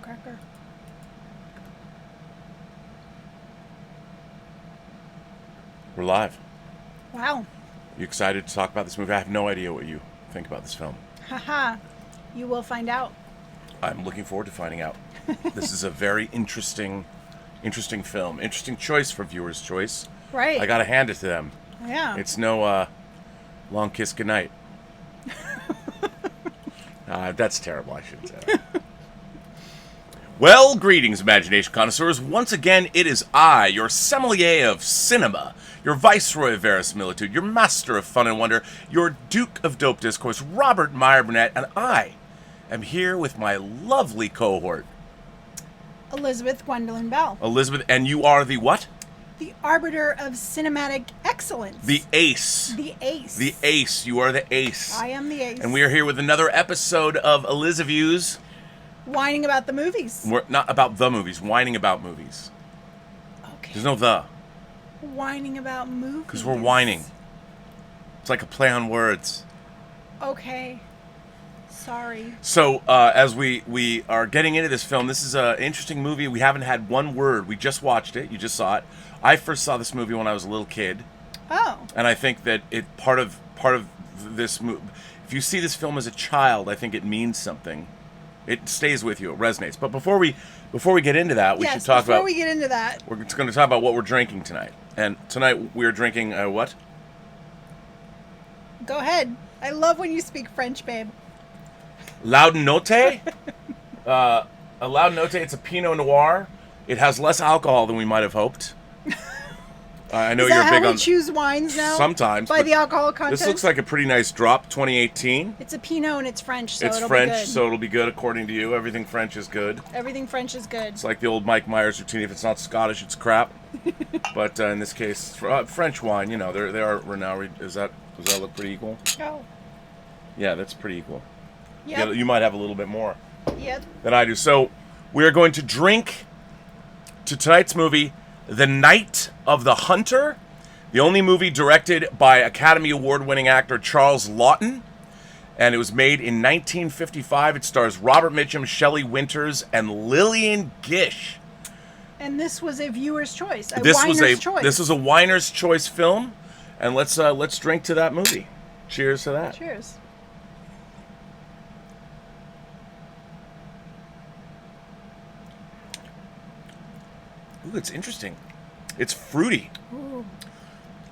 firecracker. We're live. Wow. You excited to talk about this movie? I have no idea what you think about this film. Haha. You will find out. I'm looking forward to finding out. This is a very interesting film. Interesting choice for Viewer's Choice. Right. I gotta hand it to them. Yeah. It's no Long Kiss Goodnight. That's terrible. I shouldn't say that. Well, greetings, imagination connoisseurs. Once again, it is I, your sommelier of cinema, your viceroy of verisimilitude, your master of fun and wonder, your duke of dope discourse, Robert Meyer Burnett, and I am here with my lovely cohort, Elizabeth Gwendolyn Bell. Elizabeth, and you are the what? The arbiter of cinematic excellence. The ace. The ace. The ace. You are the ace. I am the ace. And we are here with another episode of Elizaviews. Whining about the movies. We're not about the movies, whining about movies. Okay. There's no the. Whining about movies. Because we're whining. It's like a play on words. Okay. Sorry. So, as we are getting into this film, this is an interesting movie. We haven't had one word. We just watched it. You just saw it. I first saw this movie when I was a little kid. Oh. And I think that part of this movie, if you see this film as a child, I think it means something. It stays with you. It resonates. But before we get into that, we should talk about... before we get into that... We're going to talk about what we're drinking tonight. And tonight we're drinking what? Go ahead. I love when you speak French, babe. Laughton a Laughton, it's a Pinot Noir. It has less alcohol than we might have hoped. I know Is that you're big how on... we choose wines now? Sometimes. By the alcohol content? This looks like a pretty nice drop, 2018. It's a Pinot and it's French, so It's it'll French, be good. so it'll be good according to you. Everything French is good. Everything French is good. It's like the old Mike Myers routine. If it's not Scottish, it's crap. But in this case, French wine, you know, they are renowned. Does that look pretty equal? Oh. Yeah, that's pretty equal. Yep. You might have a little bit more Yep. than I do. So we are going to drink to tonight's movie, The Night of the Hunter, the only movie directed by Academy Award-winning actor Charles Laughton, and it was made in 1955. It stars Robert Mitchum, Shelley Winters, and Lillian Gish. And this was a viewer's choice, This winer's choice. was a winer's choice film, and let's drink to that movie. Cheers to that. Cheers. Ooh, it's interesting. It's fruity. Ooh.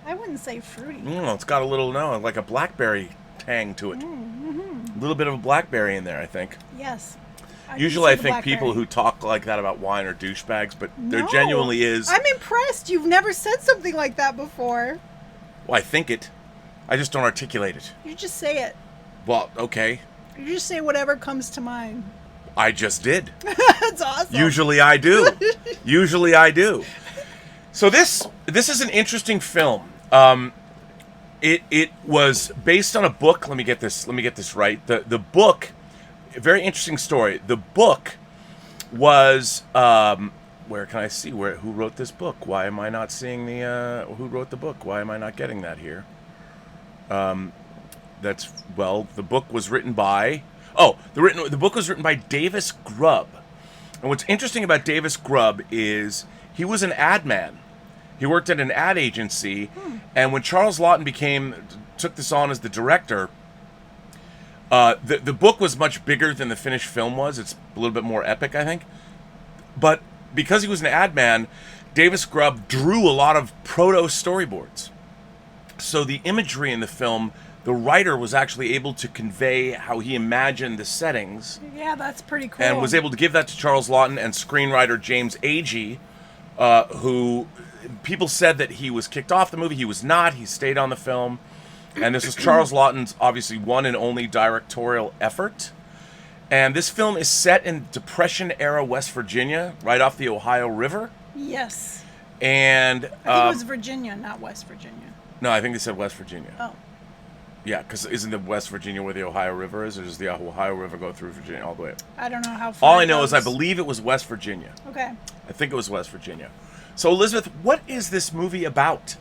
I wouldn't say fruity. It's got a little, like a blackberry tang to it. Mm-hmm. A little bit of a blackberry in there, I think. Yes. Usually I think people who talk like that about wine are douchebags, but there genuinely is. I'm impressed. You've never said something like that before. Well, I think it. I just don't articulate it. You just say it. Well, okay. You just say whatever comes to mind. I just did. That's awesome. Usually I do. Usually I do. So this is an interesting film. It was based on a book. Let me get this right. The book, a very interesting story. The book was where can I see who wrote this book? Why am I not seeing who wrote the book? Why am I not getting that here? The book was written by the book was written by Davis Grubb. And what's interesting about Davis Grubb is he was an ad man. He worked at an ad agency, and when Charles Laughton took this on as the director, the book was much bigger than the finished film was. It's a little bit more epic, I think. But because he was an ad man, Davis Grubb drew a lot of proto storyboards. So the imagery in the film, the writer was actually able to convey how he imagined the settings. Yeah, that's pretty cool. And was able to give that to Charles Laughton and screenwriter James Agee, who people said that he was kicked off the movie. He was not. He stayed on the film. And this is Charles Laughton's obviously one and only directorial effort. And this film is set in Depression-era West Virginia, right off the Ohio River. Yes. And I think it was Virginia, not West Virginia. No, I think they said West Virginia. Oh. Yeah, because isn't the West Virginia where the Ohio River is, or does the Ohio River go through Virginia all the way? I don't know how far. All I know is I believe it was West Virginia. Okay. I think it was West Virginia. So, Elizabeth, what is this movie about?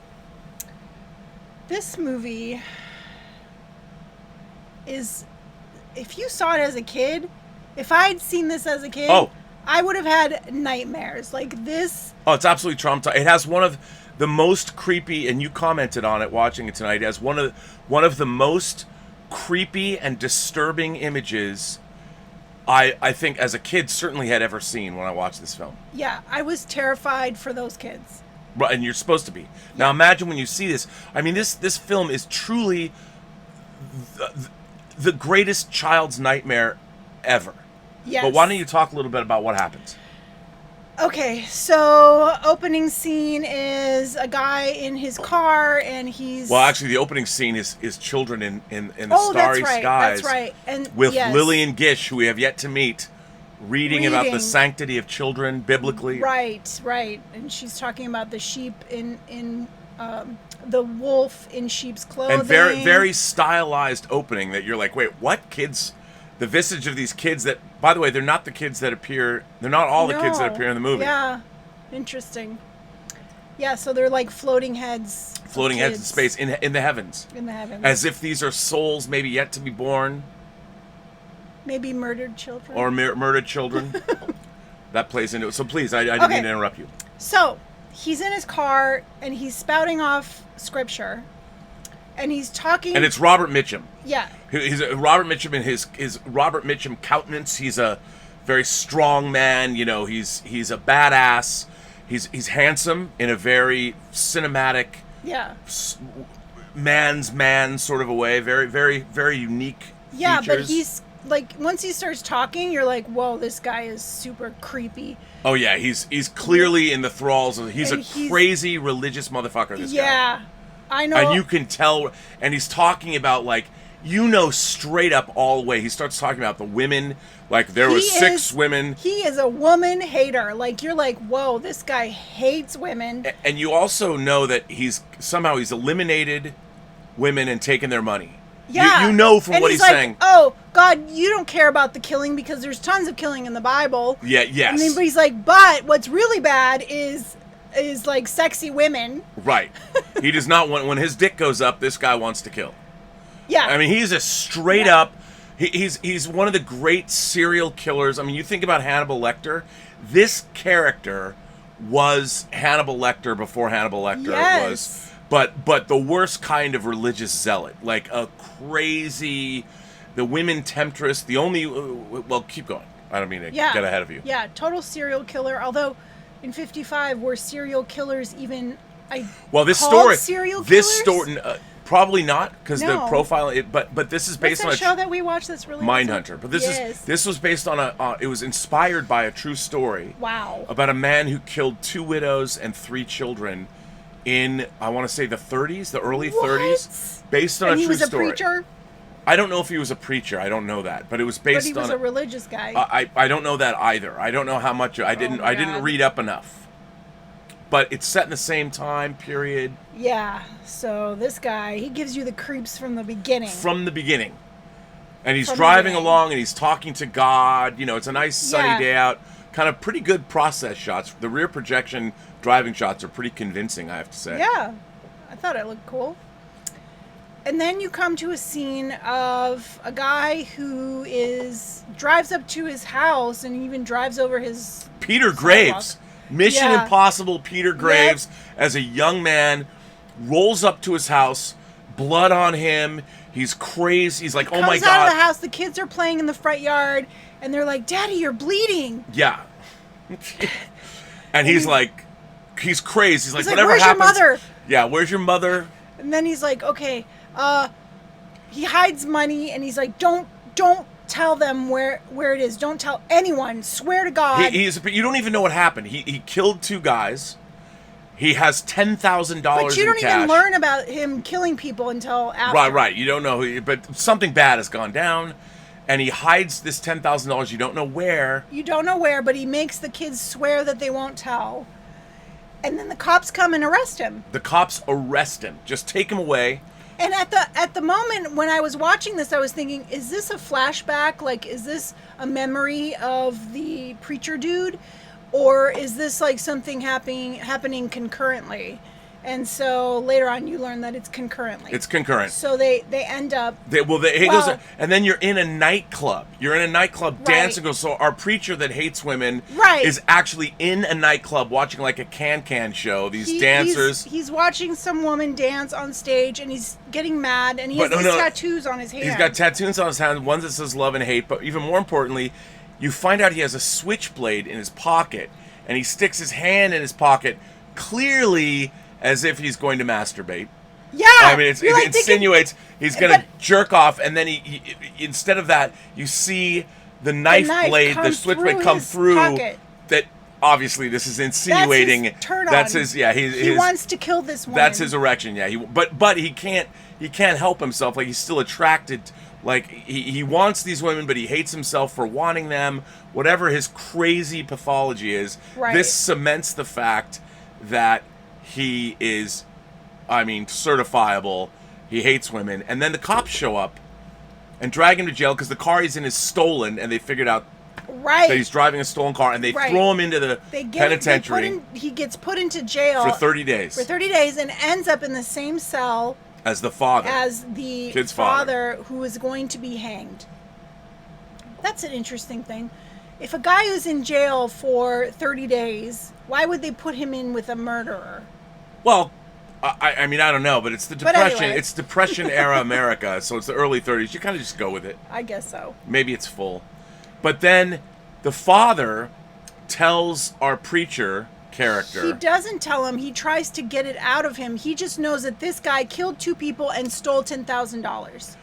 This movie is, if you saw it as a kid, if I had seen this as a kid, I would have had nightmares. Like this. Oh, it's absolutely traumatizing. It has one of the most creepy, and you commented on it watching it tonight. It has one of the most creepy and disturbing images I think as a kid certainly had ever seen when I watched this film. Yeah, I was terrified for those kids. Right, and you're supposed to be. Now imagine when you see this. I mean, this film is truly the greatest child's nightmare ever. Yes. But why don't you talk a little bit about what happens? Okay, so opening scene is a guy in his car, and he's... Well, actually, the opening scene is children in the starry skies. That's right. And with yes. Lillian Gish, who we have yet to meet, reading about the sanctity of children biblically. Right. And she's talking about the sheep in the wolf in sheep's clothing. And very, very stylized opening that you're like, wait, what? Kids... The visage of these kids that, by the way, they're not the kids that appear. They're not all the kids that appear in the movie. Yeah, interesting. Yeah, so they're like floating heads. Floating heads in space, in the heavens. In the heavens. As if these are souls maybe yet to be born. Maybe murdered children. Or murdered children. That plays into it. So please, I didn't mean to interrupt you. So, he's in his car, and he's spouting off scripture. And he's talking... And it's Robert Mitchum. Yeah. He's Robert Mitchum in his Robert Mitchum countenance. He's a very strong man. You know, he's a badass. He's handsome in a very cinematic, man's man sort of a way. Very, very, very unique features. But he's like, once he starts talking, you're like, whoa, this guy is super creepy. Oh yeah, he's clearly in the thralls of. He's crazy religious motherfucker. This guy. Yeah, I know. And you can tell. And he's talking about like. You know straight up all the way. He starts talking about the women. Like, there was 6 women. He is a woman hater. Like, you're like, whoa, this guy hates women. And you also know that he's eliminated women and taken their money. Yeah. You know from what he's saying. Oh, God, you don't care about the killing because there's tons of killing in the Bible. Yeah, yes. But he's like, but what's really bad is like sexy women. Right. He does not want, when his dick goes up, this guy wants to kill. Yeah. I mean, he's a straight up, he's one of the great serial killers. I mean, you think about Hannibal Lecter. This character was Hannibal Lecter before Hannibal Lecter was. But the worst kind of religious zealot. Like a crazy, the women temptress, the only, well, keep going. I don't mean to get ahead of you. Yeah, total serial killer. Although, in 55, were serial killers even, serial killers? Probably not, because the profile. But this is based on a show that we watched that's really Mindhunter. But this was based on it was inspired by a true story. Wow. About a man who killed 2 widows and 3 children in, I want to say, the 30s, the early 30s, based on a true story. And he was a preacher? I don't know if he was a preacher. I don't know that, but it was based on. But he was a religious guy. I don't know that either. I don't know how much. I didn't read up enough. But it's set in the same time period. Yeah. So this guy, he gives you the creeps from the beginning. From the beginning. And he's driving along and he's talking to God. You know, it's a nice sunny day out. Kind of pretty good process shots. The rear projection driving shots are pretty convincing, I have to say. Yeah. I thought it looked cool. And then you come to a scene of a guy who drives up to his house and even drives over his Peter Graves. Mission Impossible Peter Graves as a young man rolls up to his house, blood on him. He's crazy. He's like, oh my God. Comes out of the house. The kids are playing in the front yard and they're like, Daddy, you're bleeding. Yeah. And he's like, he's crazy. He's like, whatever where's happens. Where's your mother? Yeah, where's your mother? And then he's like, okay, he hides money and he's like, don't tell them where it is. Don't tell anyone. Swear to God. You don't even know what happened. He killed 2 guys. He has $10,000 in cash. But you don't even learn about him killing people until after. Right. You don't know. But something bad has gone down. And he hides this $10,000. You don't know where. But he makes the kids swear that they won't tell. And then the cops come and arrest him. The cops arrest him. Just take him away. And at the moment when I was watching this, I was thinking, is this a flashback? Like, is this a memory of the preacher dude? Or is this like something happening concurrently? And so later on, you learn that it's concurrently. It's concurrent. So they end up. And then you're in a nightclub. You're in a nightclub Right. dancing. So our preacher that hates women Right. is actually in a nightclub watching like a can show. These dancers. He's watching some woman dance on stage, and he's getting mad, and he has these tattoos on his hand. He's got tattoos on his hand. One that says love and hate. But even more importantly, you find out he has a switchblade in his pocket, and he sticks his hand in his pocket, clearly as if he's going to masturbate. Yeah, I mean, it insinuates he's going to jerk off, and then he instead of that, you see the knife blade, the switchblade come through. Pocket. That obviously this is insinuating. That's his turn on. That's his. Yeah, he wants to kill this woman. That's his erection. Yeah, but he can't help himself. Like he's still attracted. Like he wants these women, but he hates himself for wanting them. Whatever his crazy pathology is, right. This cements the fact that he is, certifiable. He hates women. And then the cops show up and drag him to jail because the car he's in is stolen, and they figured out that he's driving a stolen car, and they throw him into the penitentiary. He gets put into jail for 30 days. And ends up in the same cell as the father. As the kid's father who is going to be hanged. That's an interesting thing. If a guy who's in jail for 30 days, why would they put him in with a murderer? Well, I don't know, but it's the Depression. Anyway. It's Depression era America, so it's the early 30s. You kind of just go with it. I guess so. Maybe it's full. But then the father tells our preacher character. He doesn't tell him. He tries to get it out of him. He just knows that this guy killed 2 people and stole $10,000.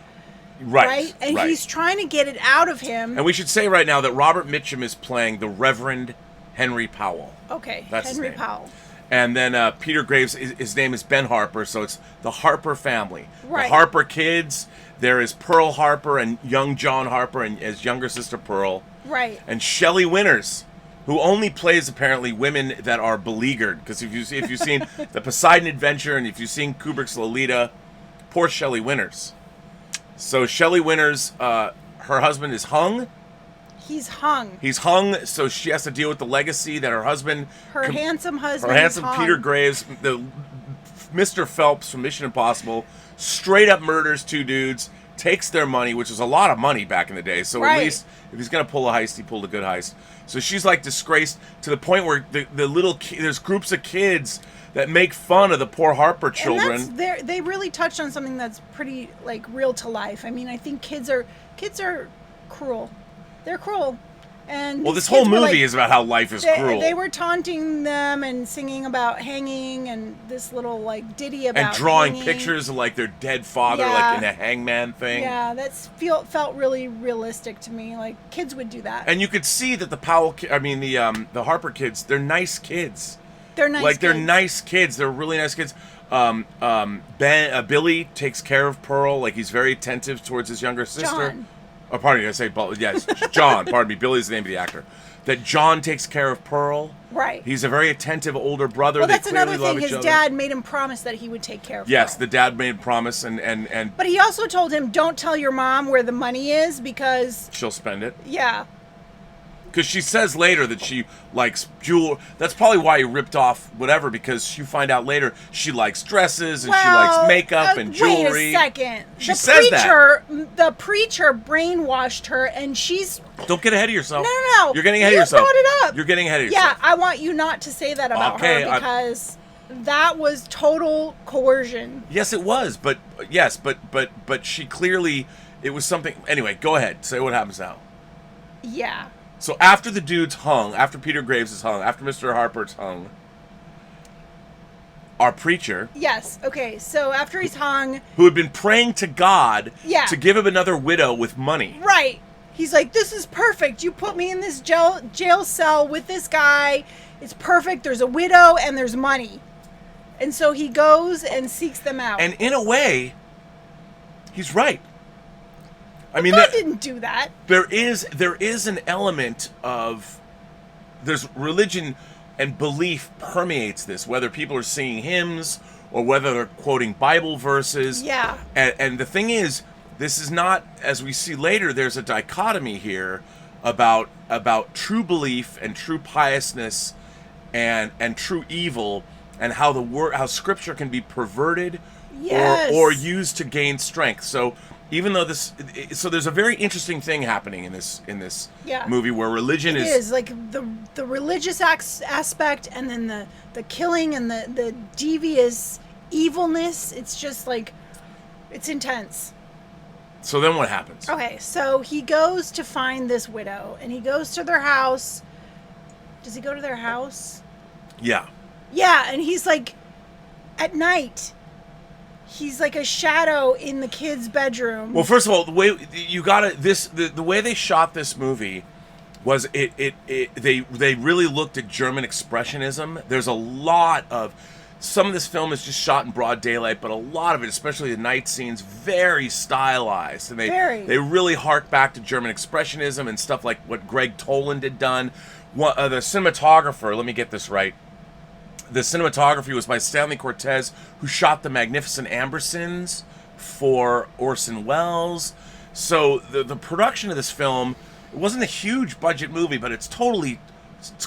Right? And he's trying to get it out of him. And we should say right now that Robert Mitchum is playing the Reverend Henry Powell. Okay, That's Henry his name. Powell. And then Peter Graves, his name is Ben Harper, so it's the Harper family. Right. The Harper kids, there is Pearl Harper and young John Harper and his younger sister Pearl. Right. And Shelley Winters, who only plays apparently women that are beleaguered. Because if you've seen The Poseidon Adventure and if you've seen Kubrick's Lolita, poor Shelley Winters. So Shelley Winters, her husband is hung. He's hung. He's hung, so she has to deal with the legacy that her husband... handsome husband Her handsome is hung. Peter Graves, the Mr. Phelps from Mission Impossible, straight up murders 2 dudes, takes their money, which was a lot of money back in the day. So at least if he's going to pull a heist, he pulled a good heist. So she's like disgraced to the point where the little there's groups of kids that make fun of the poor Harper children. And they really touched on something that's pretty like real to life. I mean, I think kids are cruel. They're cruel. And well, this whole movie is about how life is cruel. They were taunting them and singing about hanging and this little like ditty about and drawing hanging. pictures of like their dead father, like in a hangman thing. Yeah, felt really realistic to me. Like kids would do that. And you could see that the Harper kids, they're nice kids. They're nice. They're nice kids. They're really nice kids. Billy takes care of Pearl. Like he's very attentive towards his younger sister. John. Oh, pardon me, I say yes, John. Pardon me, Billy's the name of the actor. That John takes care of Pearl. Right. He's a very attentive older brother. Well, they that's another clearly thing. love each His other. dad made him promise that he would take care of Yes, Pearl. the dad made a promise, and But he also told him, "Don't tell your mom where the money is because she'll spend it." Yeah. Because she says later that she likes jewelry. That's probably why he ripped off whatever, because you find out later she likes dresses and she likes makeup and jewelry. Wait a second. She says that. The preacher brainwashed her, and she's... Don't get ahead of yourself. No. You're getting ahead of yourself. You brought it up. You're getting ahead of yourself. Yeah, I want you not to say that about her, because that was total coercion. Yes, it was. But she clearly... It was something... Anyway, go ahead. Say what happens now. Yeah. So after the dude's hung, after Peter Graves is hung, after Mr. Harper's hung, our preacher... Yes, okay, so after he's hung... Who had been praying to God to give him another widow with money. Right. He's like, this is perfect. You put me in this jail cell with this guy. It's perfect. There's a widow and there's money. And so he goes and seeks them out. And in a way, he's right. I mean, God didn't do that. There is an element of there's religion and belief permeates this, whether people are singing hymns or whether they're quoting Bible verses. Yeah. And the thing is, this is not, as we see later, there's a dichotomy here about true belief and true piousness and true evil and how how scripture can be perverted Yes. or used to gain strength. So even though so there's a very interesting thing happening in this Yeah. movie where religion It is like the religious aspect, and then the killing and the devious evilness. It's just like, it's intense. So then what happens? Okay, so he goes to find this widow, and he goes to their house. Does he go to their house? Yeah. Yeah, and he's like, at night, he's like a shadow in the kid's bedroom. Well, first of all, the way you got it, the way they shot this movie was they really looked at German expressionism. There's a lot of, some of this film is just shot in broad daylight, but a lot of it, especially the night scenes, very stylized, and they really hark back to German expressionism and stuff like what Greg Toland had done. The cinematographer, let me get this right. The cinematography was by Stanley Cortez, who shot The Magnificent Ambersons for Orson Welles. So the production of this film, it wasn't a huge budget movie, but it's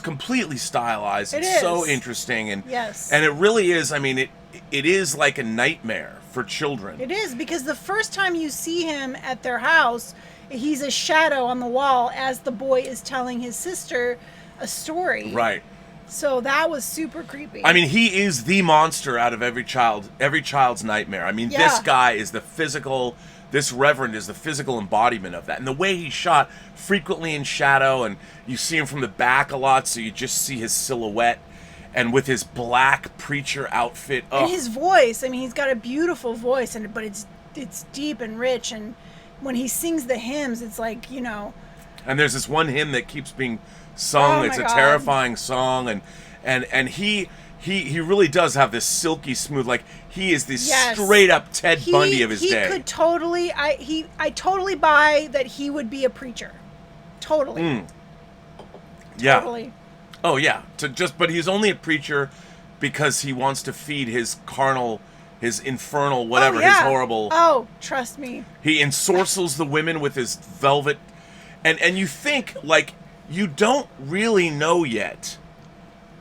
completely stylized. It's so interesting, and yes, and it really is. I mean, it is like a nightmare for children. It is, because the first time you see him at their house, he's a shadow on the wall as the boy is telling his sister a story. Right. So that was super creepy. I mean, he is the monster out of every child's nightmare. I mean, this guy is this reverend is the physical embodiment of that. And the way he's shot, frequently in shadow, and you see him from the back a lot, so you just see his silhouette, and with his black preacher outfit. And his voice, I mean, he's got a beautiful voice, but it's deep and rich, and when he sings the hymns, it's like, you know. And there's this one hymn that keeps being sung. Oh, it's a God. terrifying song, and he really does have this silky smooth, like he is this straight up Ted Bundy of his day. He could totally, I totally buy that he would be a preacher. Totally. Yeah. Totally. Oh yeah. But he's only a preacher because he wants to feed his infernal, whatever, his horrible. Oh, trust me. He ensorcels the women with his velvet, and you think, like, you don't really know yet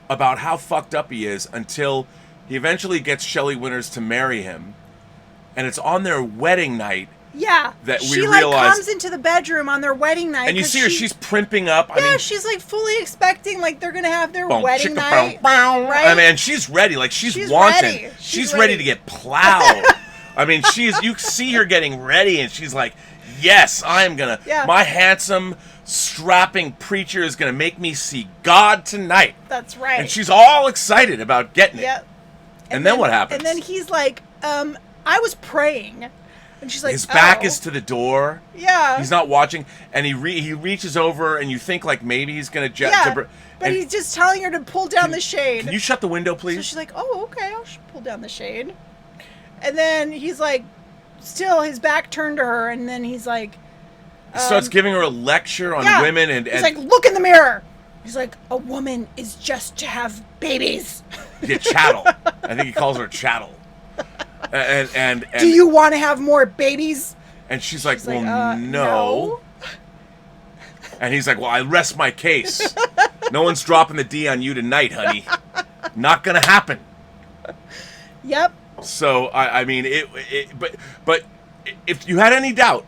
about how fucked up he is until he eventually gets Shelley Winters to marry him, and it's on their wedding night. Yeah, that we she realize, comes into the bedroom on their wedding night, and you see her. She's primping up. Yeah, I mean, she's like fully expecting like they're gonna have their wedding night, right? I mean, she's ready. Like she's wanting. Ready. She's ready to get plowed. I mean, you see her getting ready, and she's like, "Yes, I am gonna. Yeah. My handsome, strapping preacher is gonna make me see God tonight." That's right. And she's all excited about getting it. Yep. And then what happens? And then he's like, "I was praying." And she's like, his back is to the door. Yeah. He's not watching, and he reaches over, and you think like maybe he's gonna but he's just telling her to pull down the shade. Can you shut the window, please? So she's like, "Oh, okay, I'll pull down the shade." And then he's like, still his back turned to her, and then he's like, he starts giving her a lecture on women, and he's like, "Look in the mirror." He's like, "A woman is just to have babies." Yeah, chattel. I think he calls her chattel. And do you want to have more babies? And she's like, well, no. And he's like, well, I rest my case. No one's dropping the D on you tonight, honey. Not gonna happen. Yep. So I mean, but if you had any doubt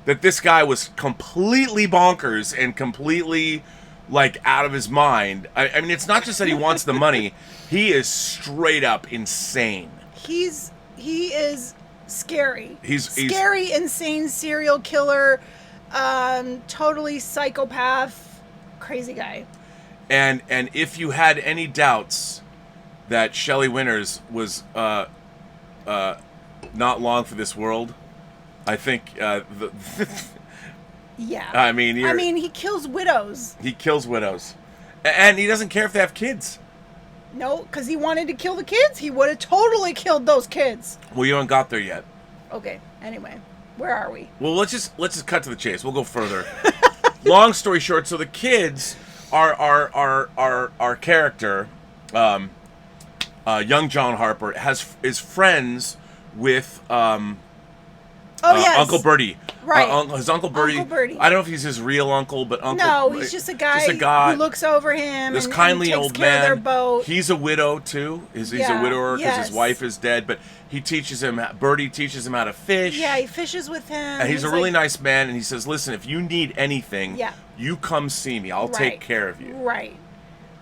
that this guy was completely bonkers and completely like out of his mind, I mean, it's not just that he wants the money; he is straight up insane. He is scary. He's scary, insane serial killer, totally psychopath, crazy guy. And if you had any doubts that Shelley Winters was not long for this world, I think yeah. I mean, he kills widows. He kills widows, and he doesn't care if they have kids. No, because he wanted to kill the kids. He would have totally killed those kids. Well, you haven't got there yet. Okay. Anyway, where are we? Well, let's just cut to the chase. We'll go further. Long story short, so the kids, our character, young John Harper, is friends with Oh, yes. Uncle Bertie. Right. His Uncle Bertie. Uncle Bertie. I don't know if he's his real uncle, but Uncle. No, he's just a guy who looks over him. This and kindly takes old care of man. their boat. He's a widow too. He's a widower because his wife is dead. But he teaches him. Bertie teaches him how to fish. Yeah, he fishes with him. And he's a really nice man. And he says, "Listen, if you need anything, you come see me. I'll take care of you." Right.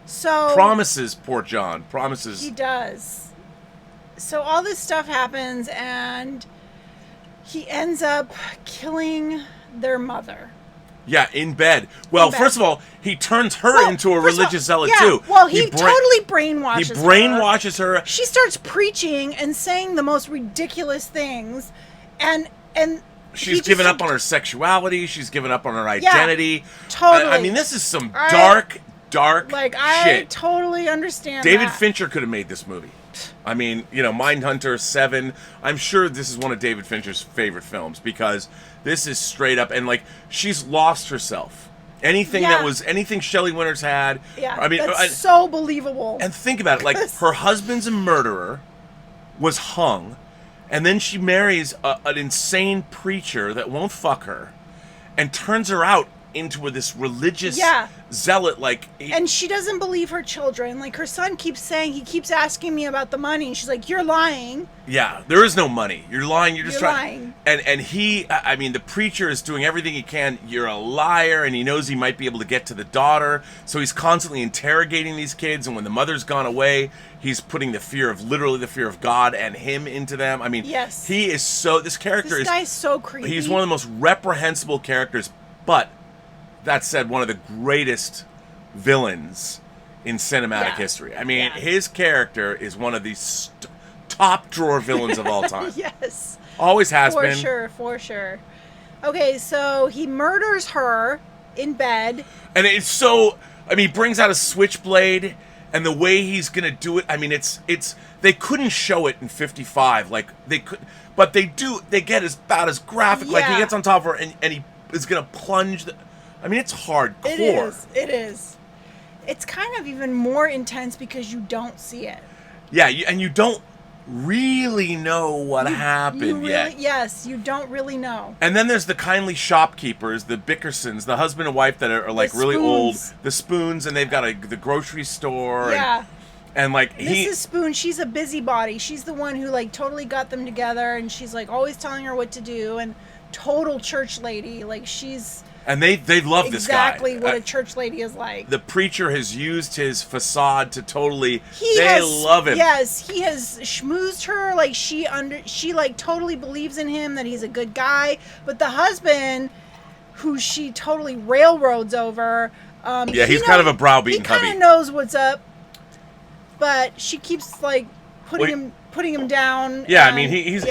So promises, poor John. Promises. He does. So all this stuff happens, and he ends up killing their mother. Yeah, in bed. Well, first of all, he turns her into a religious zealot too. Well, he totally brainwashes her. He brainwashes her. She starts preaching and saying the most ridiculous things, and she's given up on her sexuality. She's given up on her identity. Totally. I mean, this is some dark shit. I totally understand. David Fincher could have made this movie. I mean, Mindhunter, Seven. I'm sure this is one of David Fincher's favorite films because this is straight up and she's lost herself. Anything Shelley Winters had. Yeah, I mean, that's so believable. And think about it, her husband's a murderer, was hung, and then she marries an insane preacher that won't fuck her, and turns her out into this religious zealot. And she doesn't believe her children. Her son keeps saying, he keeps asking me about the money. She's like, "You're lying." Yeah, there is no money. You're lying. You're just lying. And he, I mean, the preacher is doing everything he can. You're a liar, and he knows he might be able to get to the daughter. So he's constantly interrogating these kids. And when the mother's gone away, he's putting literally the fear of God and him into them. I mean, he is this guy's so creepy. He's one of the most reprehensible characters, but that said, one of the greatest villains in cinematic history. I mean, his character is one of the top drawer villains of all time. Yes. Always has been. For sure. Okay, so he murders her in bed. And it's so... I mean, he brings out a switchblade, and the way he's going to do it... I mean, it's... They couldn't show it in 55. They could... But they do... They get about as graphic. He gets on top of her, and he is going to plunge... I mean, it's hardcore. It is. It's kind of even more intense because you don't see it. Yeah, and you don't really know what happened yet. Yes, you don't really know. And then there's the kindly shopkeepers, the Bickersons, the husband and wife that are really old. The Spoons, and they've got the grocery store. Yeah. And Mrs. Spoon, she's a busybody. She's the one who totally got them together, and she's always telling her what to do, and total church lady. She's... And they love this guy. Exactly what a church lady is like. The preacher has used his facade to totally... They love him. Yes, he has schmoozed her. She totally believes in him, that he's a good guy. But the husband, who she totally railroads over... he's kind of a browbeaten hubby. He kind of knows what's up. But she keeps, putting him down. Yeah, I mean, he's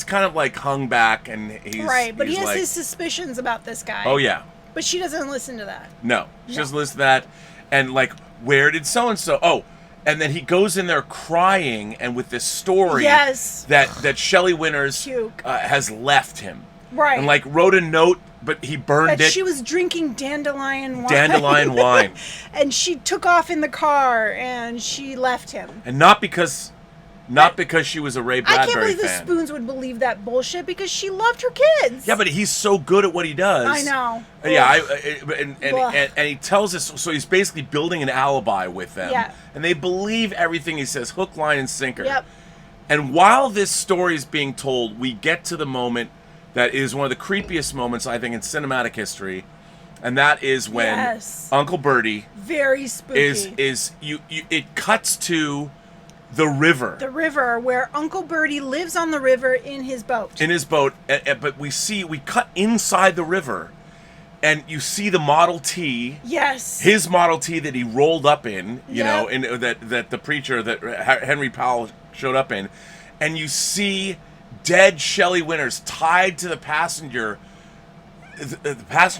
kind of hung back, and he's... Right, but he has his suspicions about this guy. Oh, yeah. But she doesn't listen to that. No, she doesn't listen to that. And, where did so-and-so... Oh, and then he goes in there crying, and with this story... Yes. That Shelley Winters has left him. Right. And, wrote a note, but he burned it. She was drinking dandelion wine. Dandelion wine. And she took off in the car, and she left him. And not because she was a Ray Bradbury fan. I can't believe the Spoons would believe that bullshit because she loved her kids. Yeah, but he's so good at what he does. I know. Yeah, and he tells us, so he's basically building an alibi with them. Yeah. And they believe everything he says, hook, line, and sinker. Yep. And while this story is being told, we get to the moment that is one of the creepiest moments, I think, in cinematic history. And that is when Uncle Bertie... Very spooky. It cuts to... The river where Uncle Bertie lives on the river in his boat. But we cut inside the river, and you see the Model T. Yes. His Model T that he rolled up in, that the preacher that Henry Powell showed up in, and you see dead Shelley Winters tied to the passenger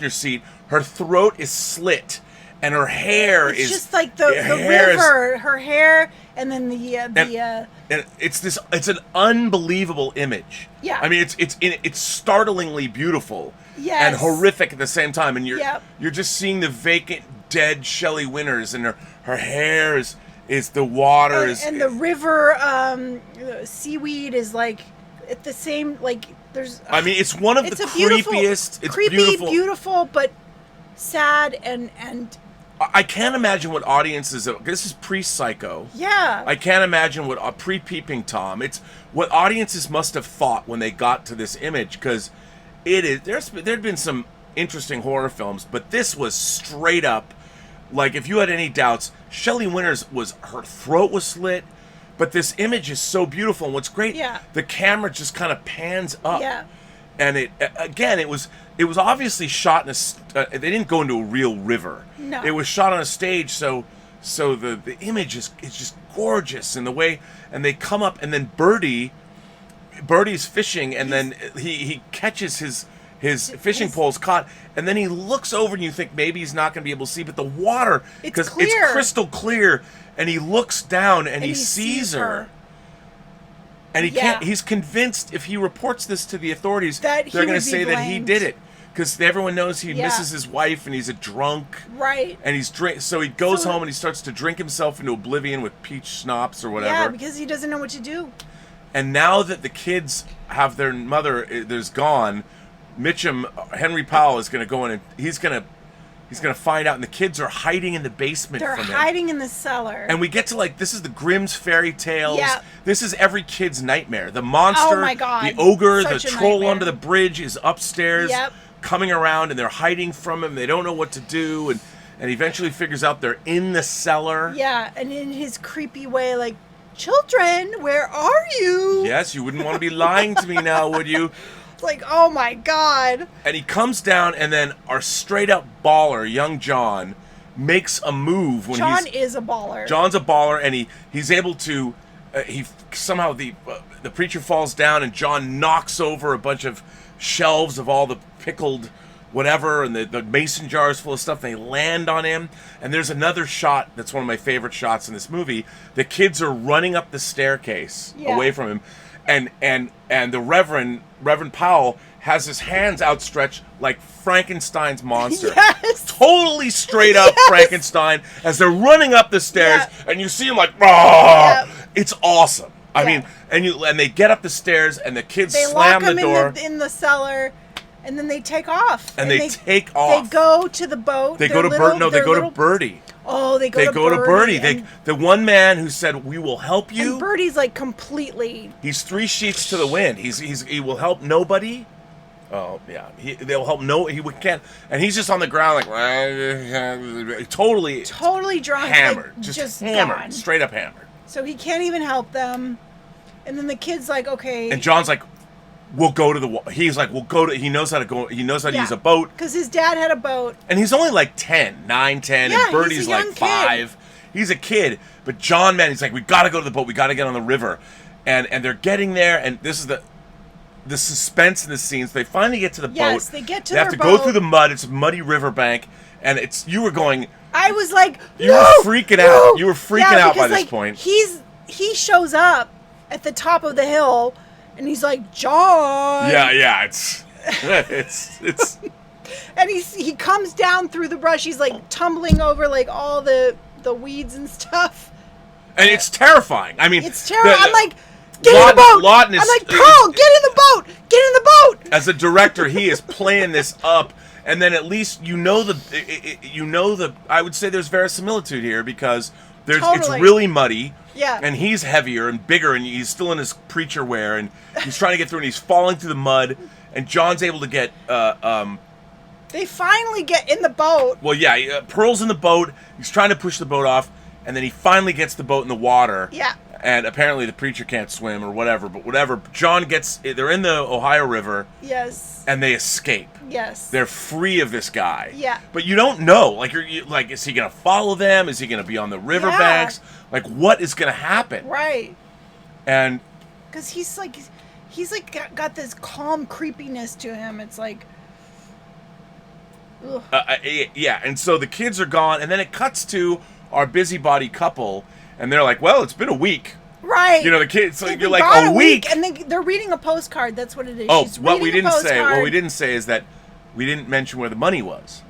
seat. Her throat is slit. And her hair is just like the river. Her hair, and then and it's an unbelievable image. Yeah. I mean, it's startlingly beautiful. Yes. And horrific at the same time. And you're just seeing the vacant, dead Shelley Winters, and her hair is the water and the river seaweed is at the same I mean, it's one of the creepiest. It's creepy, beautiful, but sad and I can't imagine what audiences. This is pre-Psycho. yeah. I can't imagine what pre-Peeping Tom. It's what audiences must have thought when they got to this image, because it is. There'd been some interesting horror films, but this was straight up. Like, if you had any doubts, Shelley Winters her throat was slit, but this image is so beautiful. And what's great, the camera just kind of pans up. Yeah. And it was obviously shot in they didn't go into a real river. No. It was shot on a stage, so the image is just gorgeous in the way, and they come up, and then Birdie's fishing, and then he catches his fishing pole's caught, and then he looks over, and you think maybe he's not going to be able to see, but the water, because it's crystal clear, and he looks down and he sees her. And he can't. He's convinced if he reports this to the authorities, they're going to say that he did it, because everyone knows he misses his wife and he's a drunk. Right. And so he goes home and he starts to drink himself into oblivion with peach schnapps or whatever. Yeah, because he doesn't know what to do. And now that the kids have their mother, there's gone, Mitchum, Henry Powell is going to go in and he's going to find out, and the kids are hiding in the basement from him. They're hiding in the cellar. And we get to, this is the Grimm's fairy tales. Yeah. This is every kid's nightmare. The monster, oh my God. the ogre, Such the troll nightmare. under the bridge is upstairs, Yep. coming around, and they're hiding from him. They don't know what to do, and eventually figures out they're in the cellar. Yeah, and in his creepy way, like, children, where are you? Yes, you wouldn't want to be lying to me now, would you? Like, oh my God. And he comes down, and then our straight-up baller, young John, makes a move when John is a baller. John's a baller, and he's able to. Somehow the preacher falls down, and John knocks over a bunch of shelves of all the pickled whatever, and the mason jars full of stuff. They land on him, and there's another shot that's one of my favorite shots in this movie. The kids are running up the staircase away from him, and the Reverend Powell has his hands outstretched like Frankenstein's monster. Yes. Totally straight up Frankenstein as they're running up the stairs, and you see him like, "Rah!" It's awesome. I mean, and they get up the stairs, and the kids slam the door in the cellar, and then they take off. And they take off. They go to the boat. They go to Birdie. No, they go to Birdie. Oh, they go to Birdie. The one man who said, "We will help you." And Birdie's like completely. He's 3 sheets to the wind. He will help nobody. Oh yeah, they'll help he can't, and he's just on the ground like totally drunk, hammered, like, just hammered, gone. Straight up hammered. So he can't even help them, and then the kid's like, okay. And John's like, "We'll go to the." He's like, "We'll go to." He knows how to go. He knows how to use a boat because his dad had a boat, and he's only like 9, 10, and Birdie's like 5. He's a kid, but John, man, he's like, "We got to go to the boat. We got to get on the river," and they're getting there, and this is the suspense in the scenes. They finally get to the boat. Yes, they get to They have to go through the mud. It's a muddy riverbank, and you were going. I was like, you were freaking out. You were freaking out by this point. He shows up at the top of the hill, and he's like, John. Yeah, it's and he comes down through the brush. He's like tumbling over like all the weeds and stuff. And it's terrifying. I mean, it's terrible. I'm like, get in the boat. I'm like, Pearl, get in the boat. Get in the boat. As a director, he is playing this up, and then at least I would say there's verisimilitude here because it's really muddy. Yeah. And he's heavier and bigger, and he's still in his preacher wear, and he's trying to get through, and he's falling through the mud, and John's able to get. They finally get in the boat. Well, yeah, Pearl's in the boat. He's trying to push the boat off, and then he finally gets the boat in the water. Yeah. And apparently the preacher can't swim or whatever, but whatever. John they're in the Ohio River. Yes. And they escape. Yes. They're free of this guy. Yeah. But you don't know. Like, is he going to follow them? Is he going to be on the riverbanks? Like, what is going to happen? Right. And. Because he's got this calm creepiness to him. It's like. Yeah. And so the kids are gone, and then it cuts to our busybody couple. And they're like, well, it's been a week. Right. You know, the kids, you're like, a week? And they're reading a postcard. That's what it is. Oh, She's what we reading didn't say is that we didn't mention where the money was.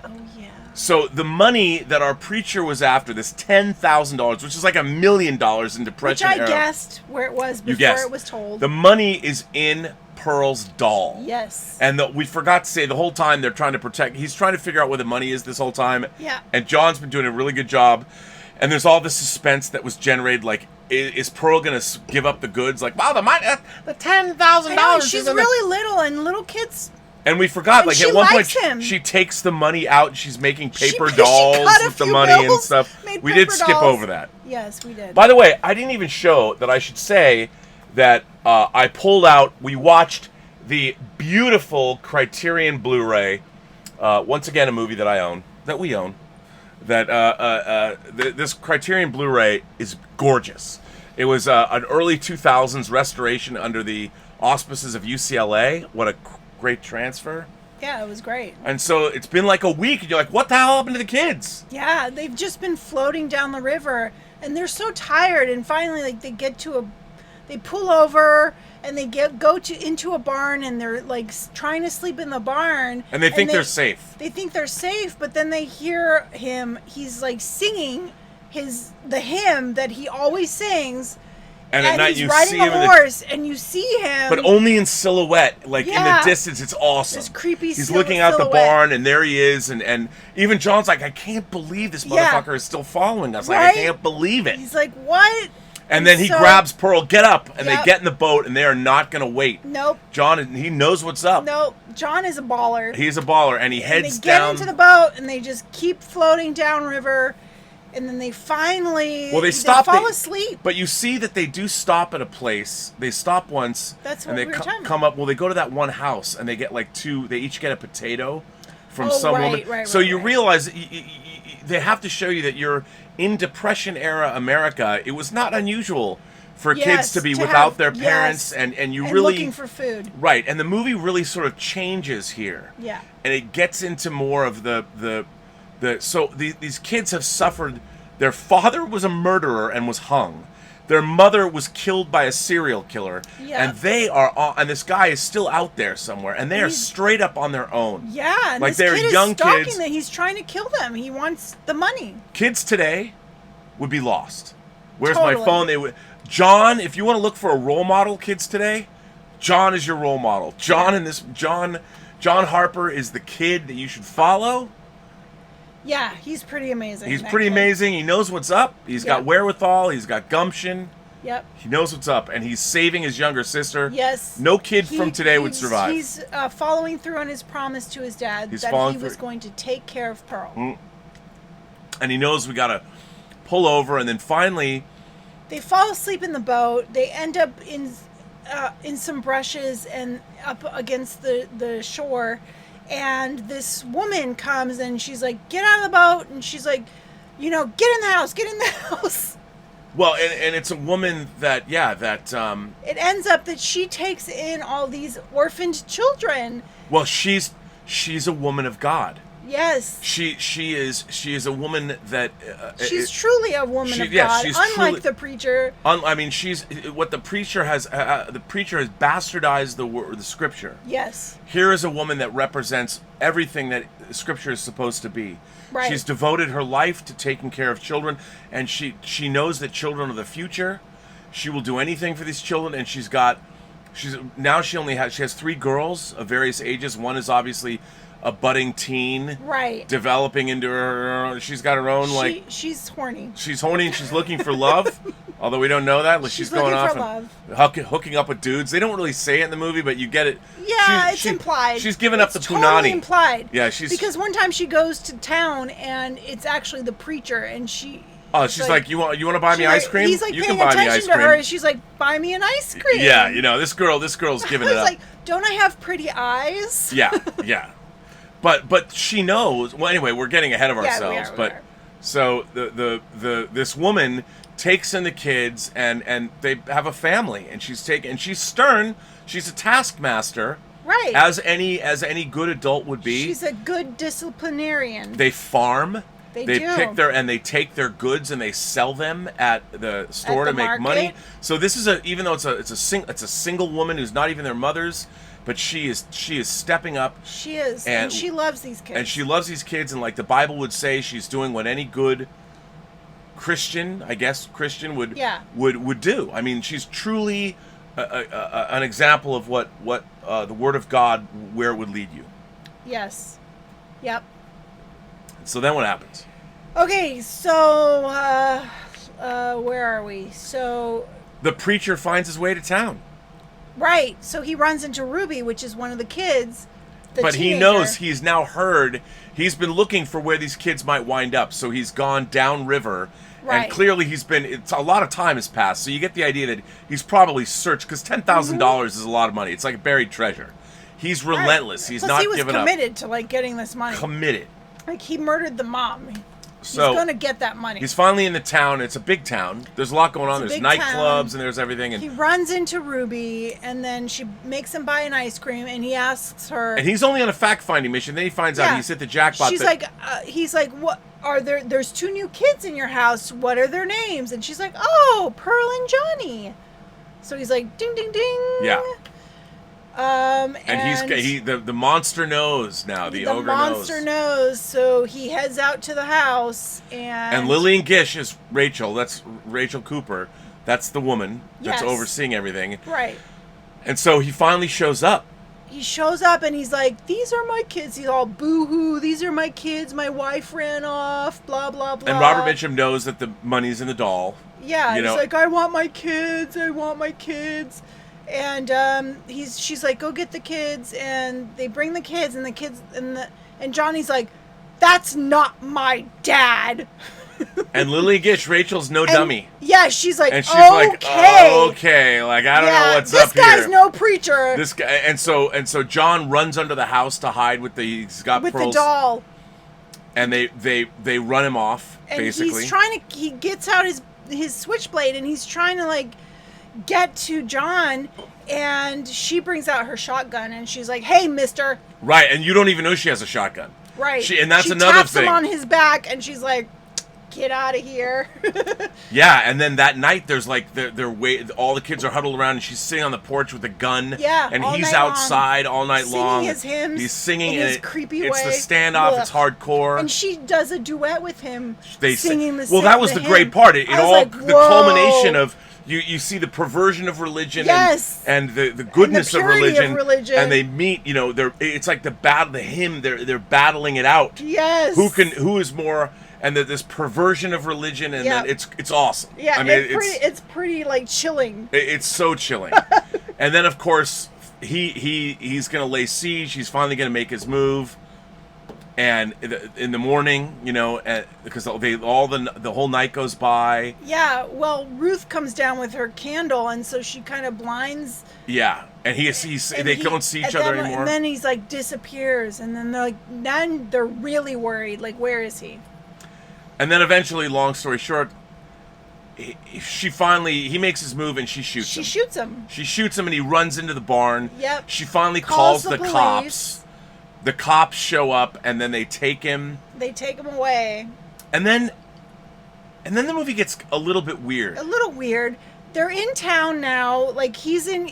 Oh, yeah. So the money that our preacher was after, this $10,000, which is like $1 million in Depression era. Which I guessed where it was before it was told. The money is in Pearl's doll. Yes. And we forgot to say the whole time they're trying to protect. He's trying to figure out where the money is this whole time. Yeah. And John's been doing a really good job. And there's all this suspense that was generated. Like, is Pearl gonna give up the goods? Like, wow, the money, the $10,000. She's really little, and little kids. And we forgot, and like she at one point, likes him. she takes the money out and she's making paper She dolls cut a with the few money and bills, stuff. made We did paper skip dolls. over that. Yes, we did. By the way, I didn't even show that I should say that I pulled out, we watched the beautiful Criterion Blu-ray, once again a movie that I own, that we own, that this Criterion Blu-ray is gorgeous. It was an early 2000s restoration under the auspices of UCLA. What a great transfer. Yeah, it was great. And so it's been like a week, and you're like, what the hell happened to the kids? Yeah, they've just been floating down the river, and they're so tired, and finally, like, they pull over, and they go into a barn, and they're, like, trying to sleep in the barn. And they think they're safe. They think they're safe, but then they hear him, he's, like, singing the hymn that he always sings. And at night he's you riding see him a horse, and you see him, but only in silhouette, like in the distance. It's awesome. This creepy. He's looking out the barn, and there he is, and even John's like, I can't believe this motherfucker is still following us. Like, I can't believe it. He's like, what? And then he grabs Pearl, get up, and they get in the boat, and they are not going to wait. Nope. John, he knows what's up. Nope. John is a baller. He's a baller, and he heads down. They down get into the boat, and they just keep floating downriver. And then they finally they fall asleep. But you see that they do stop at a place. They stop once. That's what and they we were talking come up. Well, they go to that one house and they get like two. They each get a potato from some woman. Right, so you realize they have to show you that you're in Depression era America. It was not unusual for kids to be without their parents and you really looking for food. Right, and the movie really sort of changes here. Yeah. And it gets into more of so these kids have suffered. Their father was a murderer and was hung. Their mother was killed by a serial killer. Yeah. And they are and this guy is still out there somewhere, and they are straight up on their own. Yeah, and like this they're kid young is stalking kids. them. He's trying to kill them. He wants the money. Kids today would be lost. Where's Totally. my phone? They would. John, if you want to look for a role model, kids today, John is your role model. John Harper is the kid that you should follow. Yeah, he's pretty amazing. He's pretty amazing. He knows what's up. He's got wherewithal. He's got gumption. Yep. He knows what's up, and he's saving his younger sister. Yes. No kid from today would survive. He's following through on his promise to his dad that he was going to take care of Pearl. And he knows we got to pull over, and then finally... They fall asleep in the boat. They end up in some brushes and up against the shore. And this woman comes and she's like, get out of the boat. And she's like, get in the house, get in the house. Well, and it's a woman that. It ends up that she takes in all these orphaned children. Well, she's a woman of God. Yes. She is a woman that... she's truly a woman of God, unlike the preacher. She's what the preacher has... the preacher has bastardized the scripture. Yes. Here is a woman that represents everything that scripture is supposed to be. Right. She's devoted her life to taking care of children, and she knows that children are the future. She will do anything for these children, and she has 3 girls of various ages. One is obviously a budding teen, right, developing into her. She's got her own she's horny. She's horny and she's looking for love. Although we don't know that. Like she's going off and hooking up with dudes. They don't really say it in the movie, but you get it. Yeah, it's implied. She's giving up the totally punani. Implied. Yeah, because one time she goes to town and it's actually the preacher, and she's like, you want to buy me ice cream? He's like you paying can buy me ice attention cream. to her, and she's like, buy me an ice cream. Yeah, this girl's giving it up. Like, don't I have pretty eyes? Yeah. But she knows. Well, anyway, we're getting ahead of ourselves. We are. So this woman takes in the kids, and they have a family, and she's stern. She's a taskmaster, right? As any good adult would be. She's a good disciplinarian. They farm. They do. They take their goods and they sell them at the store to make money. So this is even though it's a single woman who's not even their mother's. But she is stepping up. She is, and she loves these kids. And she loves these kids, and like the Bible would say, she's doing what any good Christian would do. I mean, she's truly an example of what the Word of God, where it would lead you. Yes. Yep. So then what happens? Okay, so where are we? So the preacher finds his way to town. Right. So he runs into Ruby, which is one of the kids. But teenager. He knows he's now heard. He's been looking for where these kids might wind up. So he's gone downriver. Right. And clearly it's a lot of time has passed. So you get the idea that he's probably searched, because $10,000 is a lot of money. It's like a buried treasure. He's relentless. Right. He's Plus not he was giving up. committed to like getting this money. Committed. Like he murdered the mom. So he's going to get that money. He's finally in the town. It's a big town. There's a lot going on. There's nightclubs and there's everything. And he runs into Ruby, and then she makes him buy an ice cream, and he asks her. And he's only on a fact-finding mission. Then he finds out he's hit the jackpot. She's like, he's like, what are there? There's 2 new kids in your house. What are their names? And she's like, oh, Pearl and Johnny. So he's like, ding, ding, ding. Yeah. And the monster knows now. The ogre knows. The monster knows. So he heads out to the house, and Lillian Gish is Rachel. That's Rachel Cooper. That's the woman that's overseeing everything. Right. And so he finally shows up. He shows up and he's like, "These are my kids." He's all boo-hoo. "These are my kids. My wife ran off." Blah blah blah. And Robert Mitchum knows that the money's in the doll. Yeah. He's like, "I want my kids. I want my kids." And she's like, "Go get the kids," and they bring the kids, and Johnny's like, "That's not my dad." And Lillian Gish, Rachel's no dummy. Yeah, she's like, and she's okay. like, okay, like I don't know what's up here. This guy's no preacher. This guy, and so John runs under the house to hide with the doll. And they run him off, and basically. He gets out his switchblade, and he's trying to like get to John, and she brings out her shotgun, and she's like, "Hey, mister." Right, and you don't even know she has a shotgun. Right. And that's she another taps thing. Him on his back, and she's like, "Get out of here." Yeah, and then that night there's like all the kids are huddled around, and she's sitting on the porch with a gun. Yeah, and he's outside all night long. Singing his hymns. He's singing in his creepy way. It's the standoff. Ugh. It's hardcore. And she does a duet with him. Singing the that was the hymn. great part. It all like, the culmination of. You see the perversion of religion and the goodness and the of religion, and they meet. It's like the hymn. They're battling it out. Yes. Who is more, and this perversion of religion, and then it's awesome. Yeah, I mean it's pretty like chilling. It's so chilling. And then of course he's gonna lay siege. He's finally gonna make his move. And in the morning, because the whole night goes by. Yeah, well, Ruth comes down with her candle, and so she kind of blinds. Yeah, and they don't see each other anymore. And then he's like disappears, and then they're really worried. Like, where is he? And then eventually, long story short, he makes his move, and she shoots him. She shoots him, and he runs into the barn. Yep. She finally calls the cops. The cops show up, and then they take him. They take him away. And then the movie gets a little bit weird. A little weird. They're in town now. Like he's in